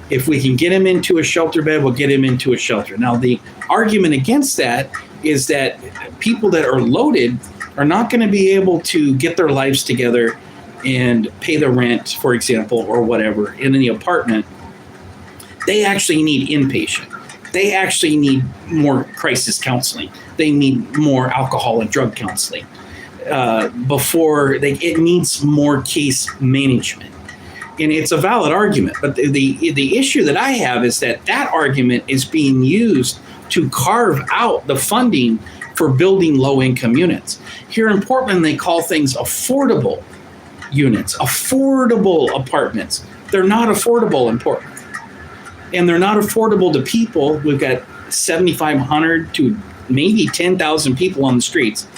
Speaker 1: If we can get them into a shelter bed, we'll get them into a shelter. Now, the argument against that is that people that are loaded are not going to be able to get their lives together and pay the rent, for example, or whatever in the apartment. They actually need inpatient. They actually need more crisis counseling. They need more alcohol and drug counseling. It needs more case management. And it's a valid argument. But the issue that I have is that argument is being used to carve out the funding for building low-income units. Here in Portland, they call things affordable units, affordable apartments. They're not affordable in Portland. And they're not affordable to people. We've got 7,500 to maybe 10,000 people on the streets.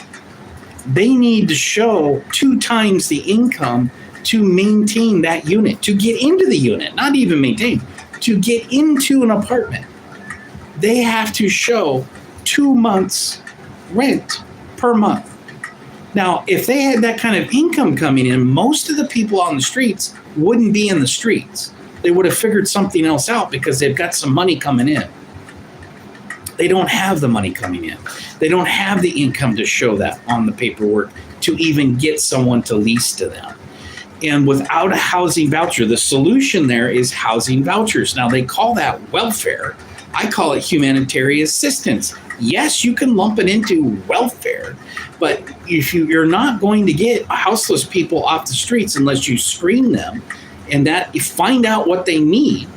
Speaker 1: They need to show 2 times the income to maintain that unit, to get into the unit, not even maintain, to get into an apartment. They have to show 2 months rent per month. Now, if they had that kind of income coming in, most of the people on the streets wouldn't be in the streets. They would have figured something else out because they've got some money coming in. They don't have the money coming in. They don't have the income to show that on the paperwork to even get someone to lease to them. And without a housing voucher, the solution there is housing vouchers. Now, they call that welfare. I call it humanitarian assistance. Yes, you can lump it into welfare, but if you're not going to get houseless people off the streets unless you screen them and that you find out what they need,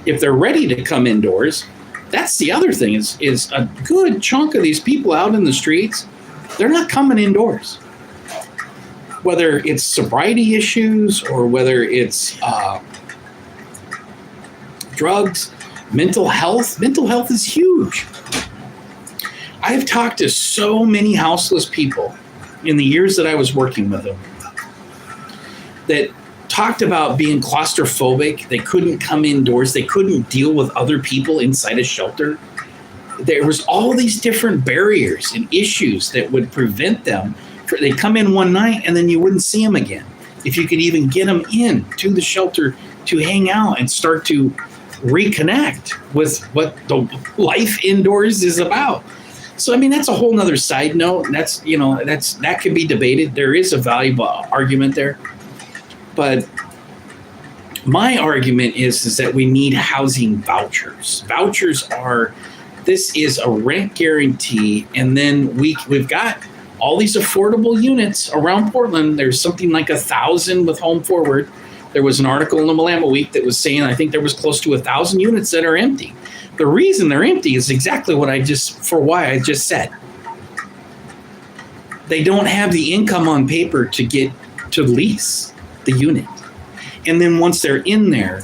Speaker 1: if they're ready to come indoors. That's the other thing is a good chunk of these people out in the streets, they're not coming indoors. Whether it's sobriety issues or whether it's drugs, mental health is huge. I've talked to so many houseless people in the years that I was working with them that talked about being claustrophobic. They couldn't come indoors. They couldn't deal with other people inside a shelter. There was all these different barriers and issues that would prevent them. They'd come in one night and then you wouldn't see them again. If you could even get them in to the shelter to hang out and start to reconnect with what the life indoors is about. So, I mean, that's a whole nother side note. That could be debated. There is a valuable argument there. But my argument is that we need housing vouchers. This is a rent guarantee. And then we've got all these affordable units around Portland. There's something like 1,000 with Home Forward. There was an article in the Willamette Week that was saying, I think there was close to 1,000 units that are empty. The reason they're empty is exactly why I just said. They don't have the income on paper to get to lease. the unit. And then once they're in there,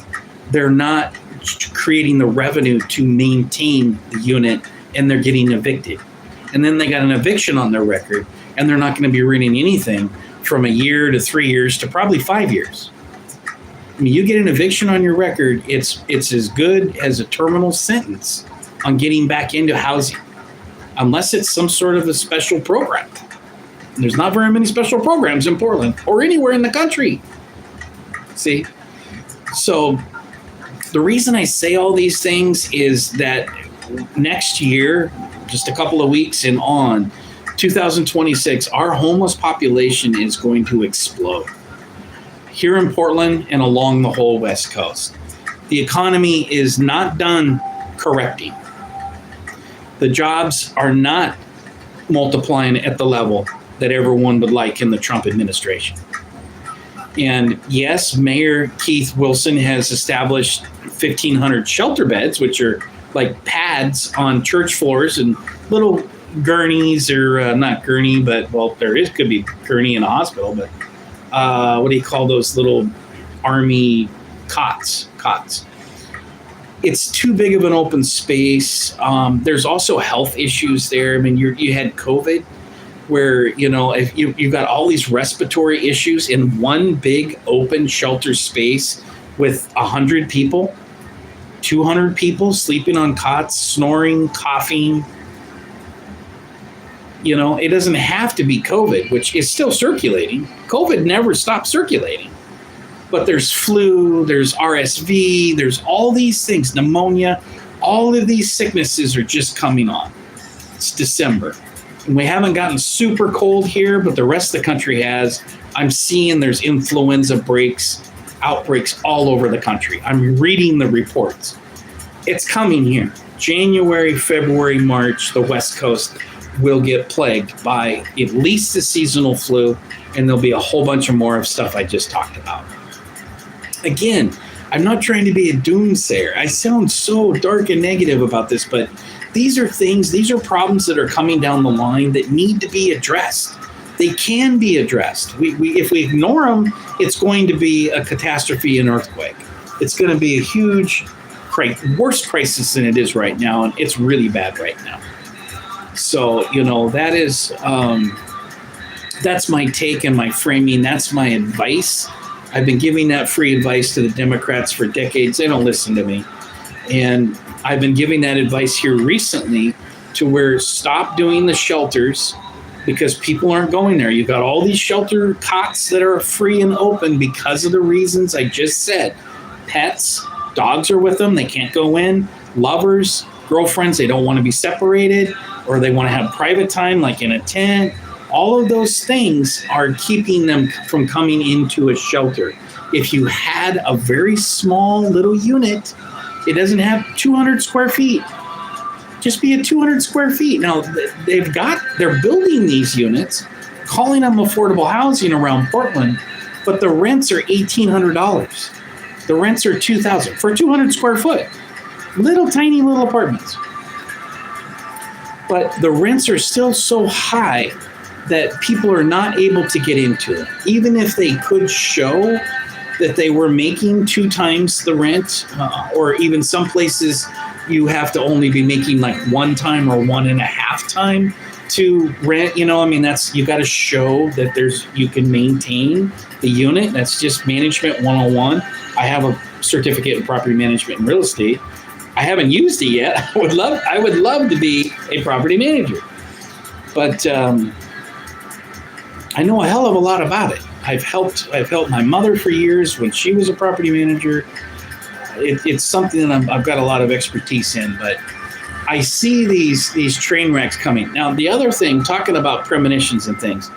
Speaker 1: they're not creating the revenue to maintain the unit, and they're getting evicted. And then they got an eviction on their record, and they're not going to be renting anything from a year to 3 years to probably 5 years. I mean, you get an eviction on your record, it's as good as a terminal sentence on getting back into housing, unless it's some sort of a special program. And there's not very many special programs in Portland or anywhere in the country. See? So the reason I say all these things is that next year, just a couple of weeks and on, 2026, our homeless population is going to explode here in Portland and along the whole West Coast. The economy is not done correcting. The jobs are not multiplying at the level that everyone would like in the Trump administration. And yes, Mayor Keith Wilson has established 1,500 shelter beds, which are like pads on church floors and little gurneys, or not gurney, but well, could be gurney in a hospital, but what do you call those little army cots? It's too big of an open space. There's also health issues there. I mean, you had COVID, where, if you've got all these respiratory issues in one big open shelter space with 100 people, 200 people sleeping on cots, snoring, coughing. It doesn't have to be COVID, which is still circulating. COVID never stopped circulating. But there's flu, there's RSV, there's all these things, pneumonia. All of these sicknesses are just coming on. It's December. And we haven't gotten super cold here, but the rest of the country has. I'm seeing there's influenza outbreaks all over the country. I'm reading the reports. It's coming here. January, February, March, the West Coast will get plagued by at least the seasonal flu, and there'll be a whole bunch of more of stuff I just talked about. Again, I'm not trying to be a doomsayer. I sound so dark and negative about this, but these are problems that are coming down the line that need to be addressed. They can be addressed. If we ignore them, it's going to be a catastrophe, an earthquake. It's going to be a huge, worse crisis than it is right now, and it's really bad right now. So, that is, that's my take and my framing. That's my advice. I've been giving that free advice to the Democrats for decades. They don't listen to me. And I've been giving that advice here recently to where stop doing the shelters because people aren't going there. You've got all these shelter cots that are free and open because of the reasons I just said. Pets, dogs are with them. They can't go in. Lovers, girlfriends, they don't want to be separated, or they want to have private time like in a tent. All of those things are keeping them from coming into a shelter. If you had a very small little unit, it doesn't have 200 square feet. Just be at 200 square feet. Now, they're building these units, calling them affordable housing around Portland, but the rents are $1,800. The rents are $2,000 for 200 square foot. Tiny little apartments. But the rents are still so high that people are not able to get into it. Even if they could show that they were making 2 times the rent, or even some places you have to only be making like 1 time or 1.5 time to rent. You got to show that you can maintain the unit. That's just management 101. I have a certificate in property management and real estate. I haven't used it yet. I would love to be a property manager, but I know a hell of a lot about it. I've helped my mother for years when she was a property manager. It's something that I've got a lot of expertise in, but I see these train wrecks coming. Now, the other thing, talking about premonitions and things,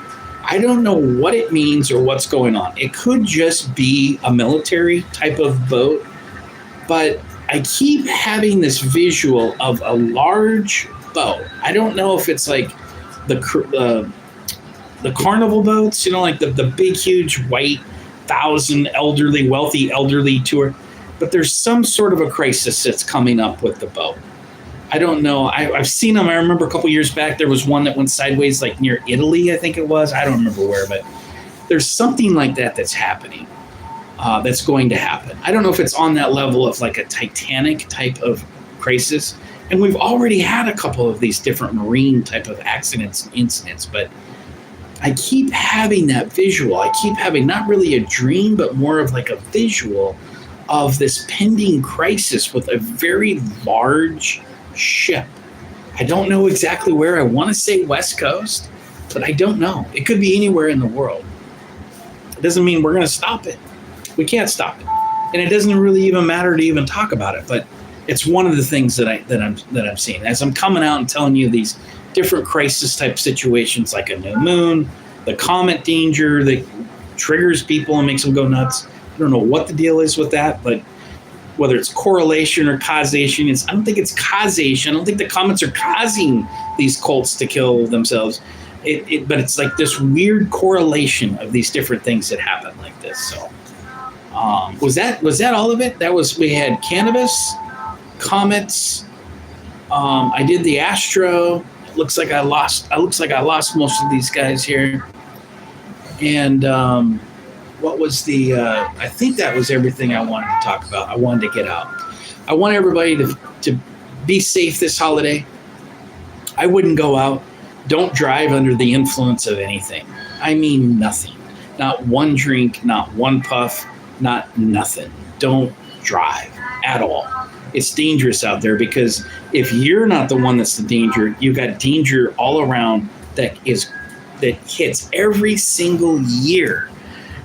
Speaker 1: I don't know what it means or what's going on. It could just be a military type of boat, but I keep having this visual of a large boat. I don't know if it's like the carnival boats, like the big, huge white 1,000 wealthy elderly tour. But there's some sort of a crisis that's coming up with the boat. I don't know. I've seen them. I remember a couple years back, there was one that went sideways, like near Italy, I think it was. I don't remember where, but there's something like that that's happening. That's going to happen. I don't know if it's on that level of like a Titanic type of crisis. And we've already had a couple of these different marine type of accidents and incidents, but I keep having that visual. I keep having not really a dream, but more of like a visual of this pending crisis with a very large ship. I don't know exactly where. I want to say West Coast, but I don't know. It could be anywhere in the world. It doesn't mean we're going to stop it. We can't stop it, and it doesn't really even matter to even talk about it. But it's one of the things that I'm seeing as I'm coming out and telling you these different crisis type situations, like a new moon, the comet danger that triggers people and makes them go nuts. I don't know what the deal is with that, but whether it's correlation or causation, I don't think it's causation. I don't think the comets are causing these cults to kill themselves. But it's like this weird correlation of these different things that happen like this. So. Was that all of it? We had Cannabis, Comets. I did the Astro. It looks like I lost most of these guys here. And what was the? I think that was everything I wanted to talk about. I wanted to get out. I want everybody to be safe this holiday. I wouldn't go out. Don't drive under the influence of anything. I mean nothing. Not one drink. Not one puff. Not nothing. Don't drive at all. It's dangerous out there because if you're not the one that's the danger, you've got danger all around that hits every single year.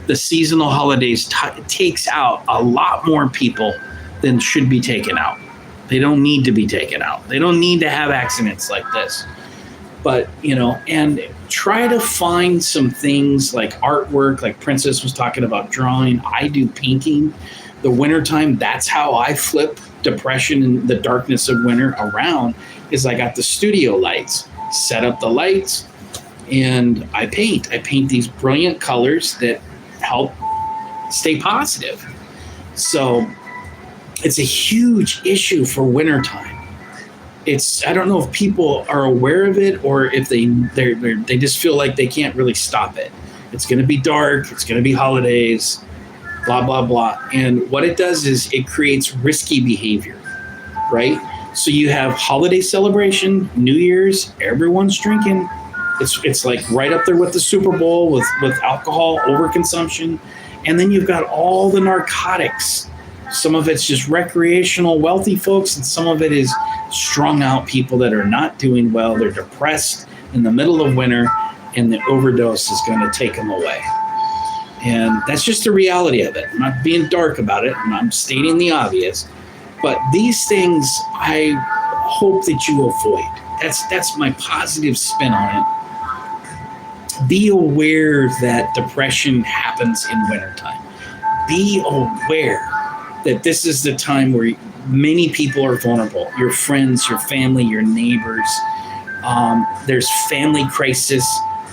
Speaker 1: The seasonal holidays takes out a lot more people than should be taken out. They don't need to be taken out. They don't need to have accidents like this. But, and try to find some things like artwork, like Princess was talking about drawing. I do painting. The wintertime, that's how I flip depression and the darkness of winter around, is I got the studio lights, set up the lights, and I paint. I paint these brilliant colors that help stay positive. So it's a huge issue for wintertime. I don't know if people are aware of it or if they just feel like they can't really stop it. It's going to be dark. It's going to be holidays, blah, blah, blah. And what it does is it creates risky behavior, right? So you have holiday celebration, New Year's, everyone's drinking. It's like right up there with the Super Bowl with alcohol overconsumption. And then you've got all the narcotics. Some of it's just recreational, wealthy folks, and some of it is strung out people that are not doing well. They're depressed in the middle of winter, and the overdose is going to take them away. And that's just the reality of it. I'm not being dark about it, and I'm stating the obvious. But these things, I hope that you avoid. That's my positive spin on it. Be aware that depression happens in wintertime. Be aware that this is the time where many people are vulnerable. Your friends, your family, your neighbors. There's family crisis.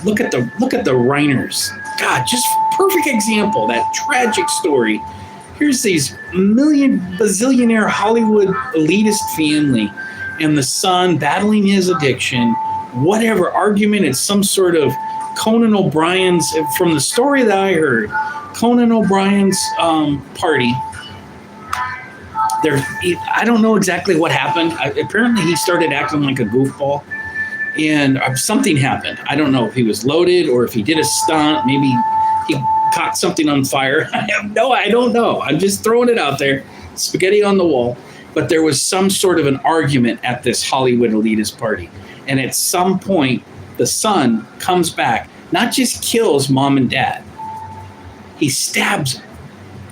Speaker 1: Look at the Reiners. God, just perfect example. That tragic story. Here's these bazillionaire Hollywood elitist family, and the son battling his addiction. Whatever argument, it's some sort of Conan O'Brien's. From the story that I heard, Conan O'Brien's party. I don't know exactly what happened. Apparently, he started acting like a goofball, and something happened. I don't know if he was loaded or if he did a stunt. Maybe he caught something on fire. I don't know. I'm just throwing it out there. Spaghetti on the wall. But there was some sort of an argument at this Hollywood elitist party. And at some point, the son comes back, not just kills mom and dad. He stabs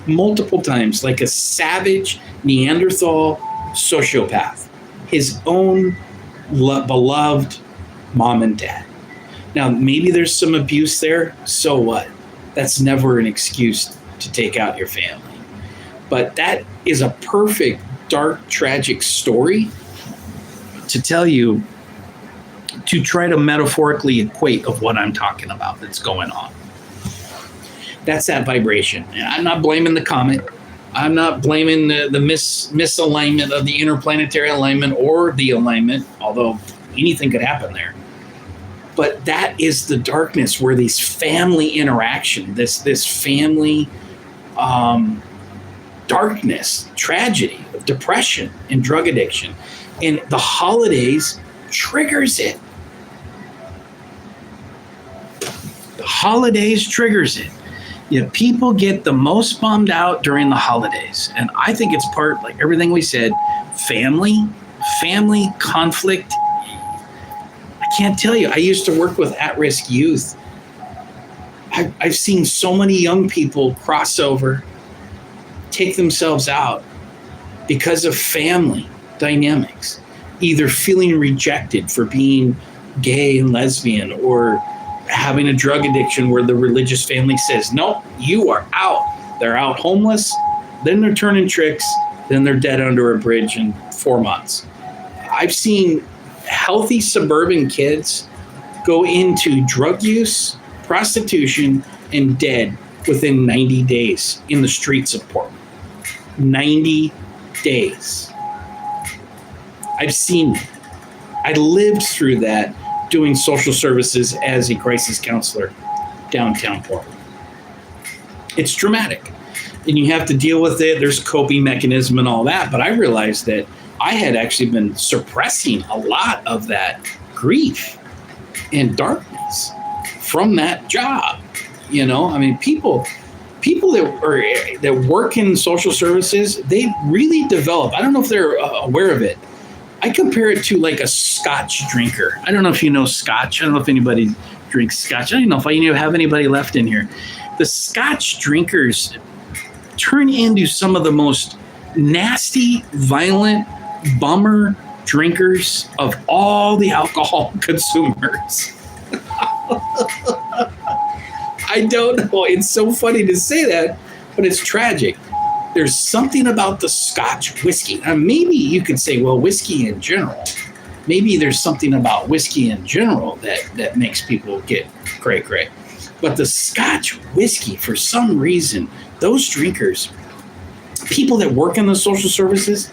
Speaker 1: multiple times like a savage Neanderthal sociopath, his own beloved mom and dad. Now, maybe there's some abuse there. So what? That's never an excuse to take out your family. But that is a perfect, dark, tragic story to tell you, to try to metaphorically equate of what I'm talking about that's going on. That's that vibration. And I'm not blaming the comet. I'm not blaming the misalignment of the interplanetary alignment or the alignment, although anything could happen there. But that is the darkness where these family interaction, this family darkness, tragedy, depression, and drug addiction. And the holidays triggers it. The holidays triggers it. You know, people get the most bummed out during the holidays. And I think it's part, like everything we said, family conflict. I can't tell you. I used to work with at-risk youth. I've seen so many young people cross over, take themselves out because of family dynamics, either feeling rejected for being gay and lesbian, or having a drug addiction where the religious family says, nope, you are out. They're out homeless, then they're turning tricks, then they're dead under a bridge in 4 months. I've seen healthy suburban kids go into drug use, prostitution, and dead within 90 days in the streets of Portland. 90 days. I've seen it. I lived through that doing social services as a crisis counselor downtown Portland. It's dramatic, and you have to deal with it. There's a coping mechanism and all that, but I realized that I had actually been suppressing a lot of that grief and darkness from that job. You know, I mean, people that work in social services, they really develop. I don't know if they're aware of it. I compare it to like a Scotch drinker. I don't know if you know Scotch. I don't know if anybody drinks Scotch. I don't know if I have anybody left in here. The Scotch drinkers turn into some of the most nasty, violent, bummer drinkers of all the alcohol consumers. I don't know. It's so funny to say that, but it's tragic. There's something about the Scotch whiskey. Maybe you could say, well, whiskey in general. Maybe there's something about whiskey in general that makes people get cray-cray. But the Scotch whiskey, for some reason, those drinkers, people that work in the social services,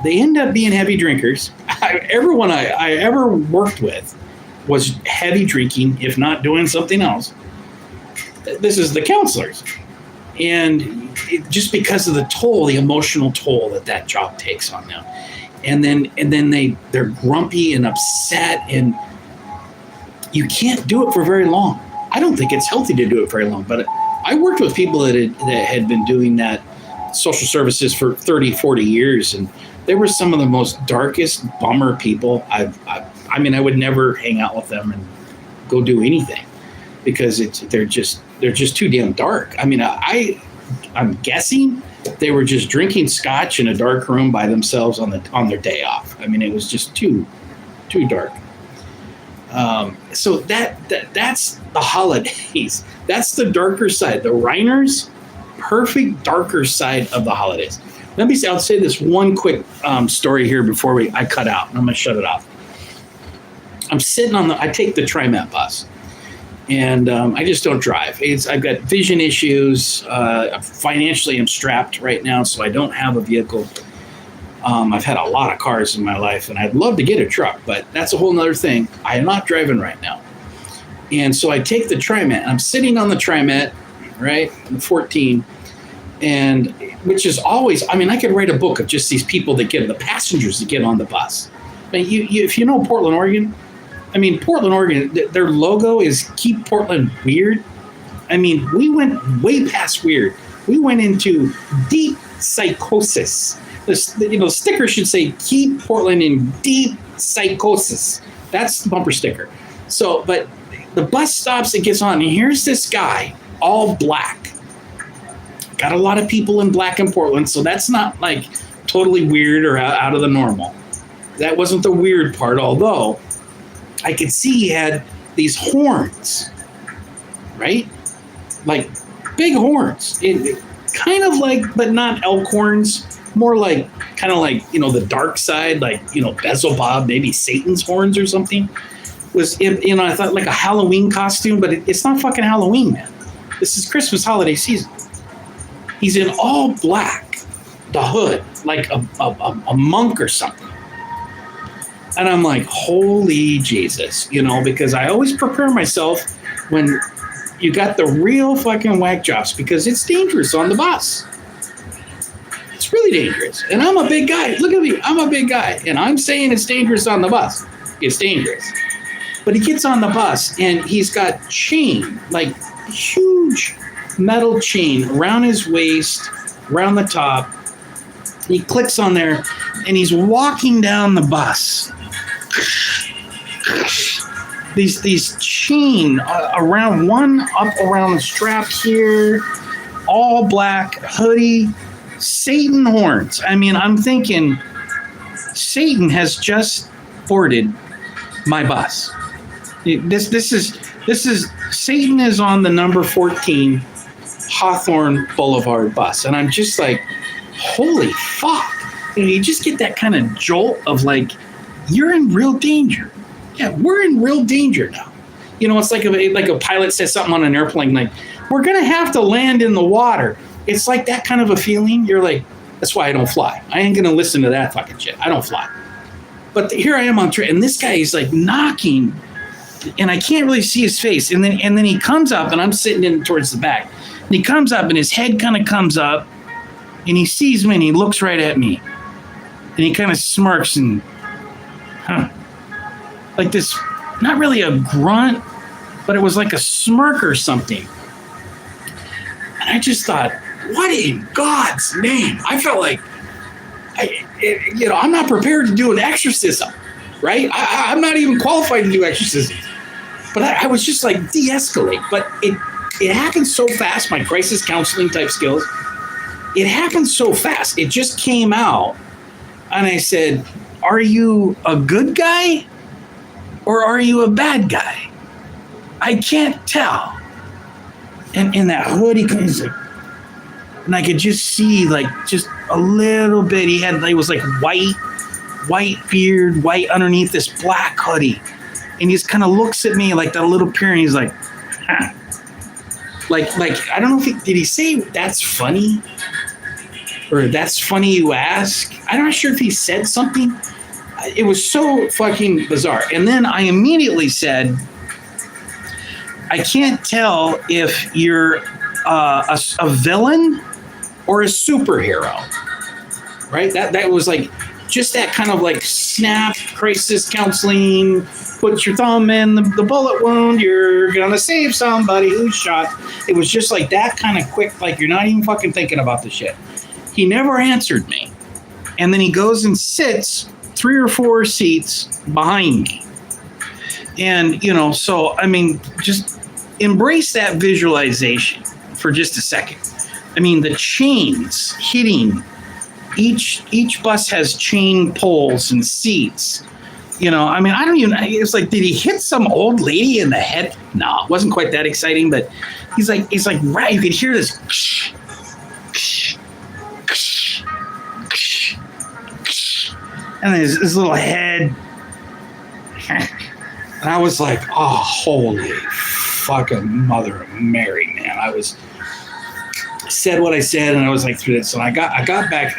Speaker 1: they end up being heavy drinkers. Everyone I ever worked with was heavy drinking, if not doing something else. This is the counselors. And just because of the toll, the emotional toll that job takes on them. And then they're grumpy and upset, and you can't do it for very long. I don't think it's healthy to do it very long, but I worked with people that had been doing that social services for 30, 40 years, and they were some of the most darkest bummer people. I mean, I would never hang out with them and go do anything because they're just too damn dark. I mean, I'm guessing they were just drinking scotch in a dark room by themselves on their day off. I mean, it was just too dark. So that's the holidays. That's the darker side. The Reiners, perfect darker side of the holidays. I'll say this one quick story here before I cut out. I'm going to shut it off. I'm sitting I take the TriMet bus, and I just don't drive. I've got vision issues. Financially, I'm strapped right now, so I don't have a vehicle. I've had a lot of cars in my life, and I'd love to get a truck, but that's a whole nother thing. I am not driving right now. And so I take the TriMet. I'm sitting on the TriMet, right, the 14, and which is always, I mean, I could write a book of just these people the passengers that get on the bus. I mean, if you know Portland, Oregon, Portland, Oregon, their logo is Keep Portland Weird. I mean, we went way past weird. We went into deep psychosis. The sticker should say Keep Portland in Deep Psychosis. That's the bumper sticker. So, but the bus stops, it gets on, and here's this guy, all black. Got a lot of people in black in Portland, so that's not like totally weird or out of the normal. That wasn't the weird part, although I could see he had these horns, right? Like big horns. Kind of like, but not elk horns, more like, kind of like, the dark side, like, Beelzebub, maybe Satan's horns or something. I thought like a Halloween costume, but it's not fucking Halloween, man. This is Christmas holiday season. He's in all black, the hood, like a monk or something. And I'm like, holy Jesus, because I always prepare myself when you got the real fucking whack jobs, because it's dangerous on the bus. It's really dangerous. And I'm a big guy. Look at me. I'm a big guy. And I'm saying it's dangerous on the bus. It's dangerous. But he gets on the bus and he's got chain, like huge metal chain around his waist, around the top. He clicks on there and he's walking down the bus. These chain around one up around the strap here, all black hoodie, Satan horns. I mean, I'm thinking Satan has just boarded my bus. This is Satan is on the number 14 Hawthorne Boulevard bus, and I'm just like, holy fuck! You just get that kind of jolt of like, you're in real danger. Yeah, we're in real danger now. It's like a pilot says something on an airplane, like, we're gonna have to land in the water. It's like that kind of a feeling. You're like, that's why I don't fly. I ain't gonna listen to that fucking shit. I don't fly. But here I am on train, and this guy is like knocking, and I can't really see his face. And then he comes up, and I'm sitting in towards the back. And he comes up, and his head kind of comes up, and he sees me, and he looks right at me, and he kind of smirks and, like this, not really a grunt, but it was like a smirk or something. And I just thought, what in God's name? I felt like, I'm not prepared to do an exorcism, right? I'm not even qualified to do exorcism. But I was just like, de-escalate. But it happened so fast, my crisis counseling type skills, it happened so fast. It just came out. And I said, are you a good guy or are you a bad guy? I can't tell. And in that hoodie, and I could just see like just a little bit. It was like white beard, white underneath this black hoodie. And he just kind of looks at me like that little peer, and he's like, huh. Like I don't know if did he say that's funny? Or that's funny you ask? I'm not sure if he said something. It was so fucking bizarre. And then I immediately said, I can't tell if you're a villain or a superhero, right? That was like just that kind of like snap crisis counseling. Put your thumb in the bullet wound. You're gonna save somebody who's shot. It was just like that kind of quick, like you're not even fucking thinking about the shit. He never answered me, and then he goes and sits 3 or 4 seats behind me. And so I mean, just embrace that visualization for just a second. I mean, the chains hitting each bus has chain poles and seats. I mean, I don't even, it's like, did he hit some old lady in the head? No, it wasn't quite that exciting, but he's like, right, you could hear this. And his little head. And I was like, oh, holy fucking Mother of Mary, man. I said what I said, and I was like through this. And I got back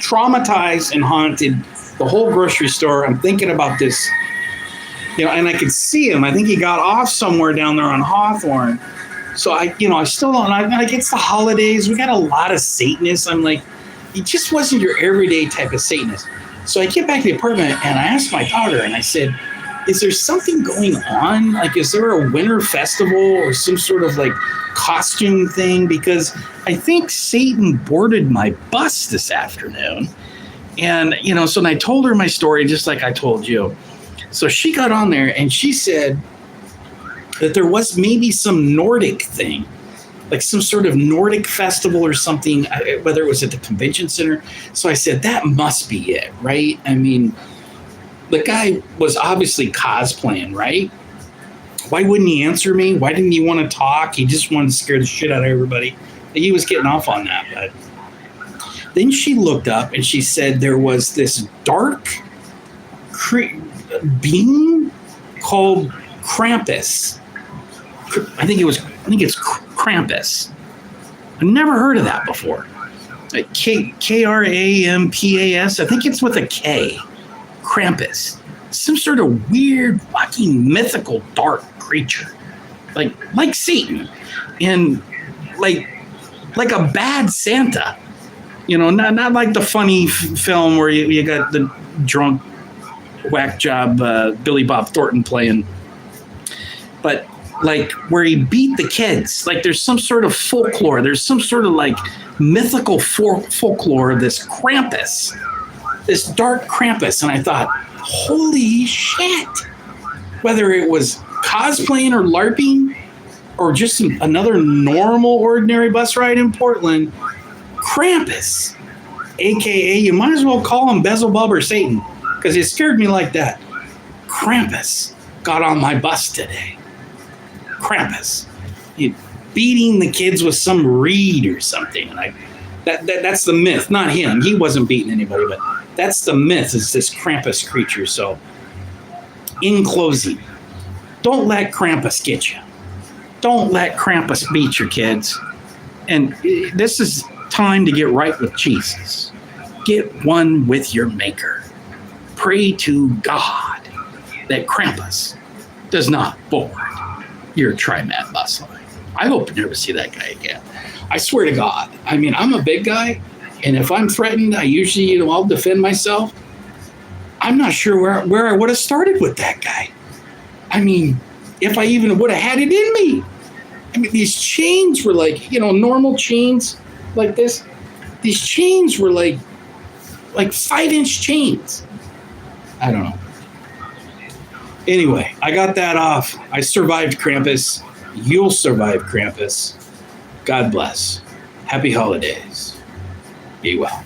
Speaker 1: traumatized and haunted. The whole grocery store, I'm thinking about this, and I could see him. I think he got off somewhere down there on Hawthorne. So I still don't know. Like, it's the holidays. We got a lot of Satanists. I'm like, he just wasn't your everyday type of Satanist. So I get back to the apartment and I asked my daughter, and I said, is there something going on? Like, is there a winter festival or some sort of like costume thing? Because I think Satan boarded my bus this afternoon. And, so and I told her my story just like I told you. So she got on there and she said that there was maybe some Nordic thing, like some sort of Nordic festival or something, whether it was at the convention center. So I said, that must be it, right? I mean, the guy was obviously cosplaying, right? Why wouldn't he answer me? Why didn't he want to talk? He just wanted to scare the shit out of everybody. He was getting off on that, but then she looked up and she said there was this dark being called Krampus. I think it's Krampus. I've never heard of that before. Like Krampas. I think it's with a K. Krampus, some sort of weird, fucking mythical dark creature, like Satan, and like a bad Santa. Not like the funny film where you got the drunk whack job Billy Bob Thornton playing, but like where he beat the kids. Like there's some sort of folklore. There's some sort of like mythical folklore of this Krampus, this dark Krampus. And I thought, holy shit, whether it was cosplaying or LARPing or just another normal ordinary bus ride in Portland, Krampus, aka you might as well call him Beelzebub or Satan, because it scared me like that. Krampus got on my bus today. Krampus, beating the kids with some reed or something. And that's the myth, not him. He wasn't beating anybody, but that's the myth, is this Krampus creature. So, in closing, don't let Krampus get you. Don't let Krampus beat your kids. And this is time to get right with Jesus. Get one with your maker. Pray to God that Krampus does not board your TriMat bus line. I hope you never see that guy again. I swear to God. I mean, I'm a big guy, and if I'm threatened, I usually, I'll defend myself. I'm not sure where I would have started with that guy. I mean, if I even would have had it in me. I mean, these chains were like, normal chains like this. These chains were like 5-inch chains. I don't know. Anyway, I got that off. I survived Krampus. You'll survive Krampus. God bless. Happy holidays. Be well.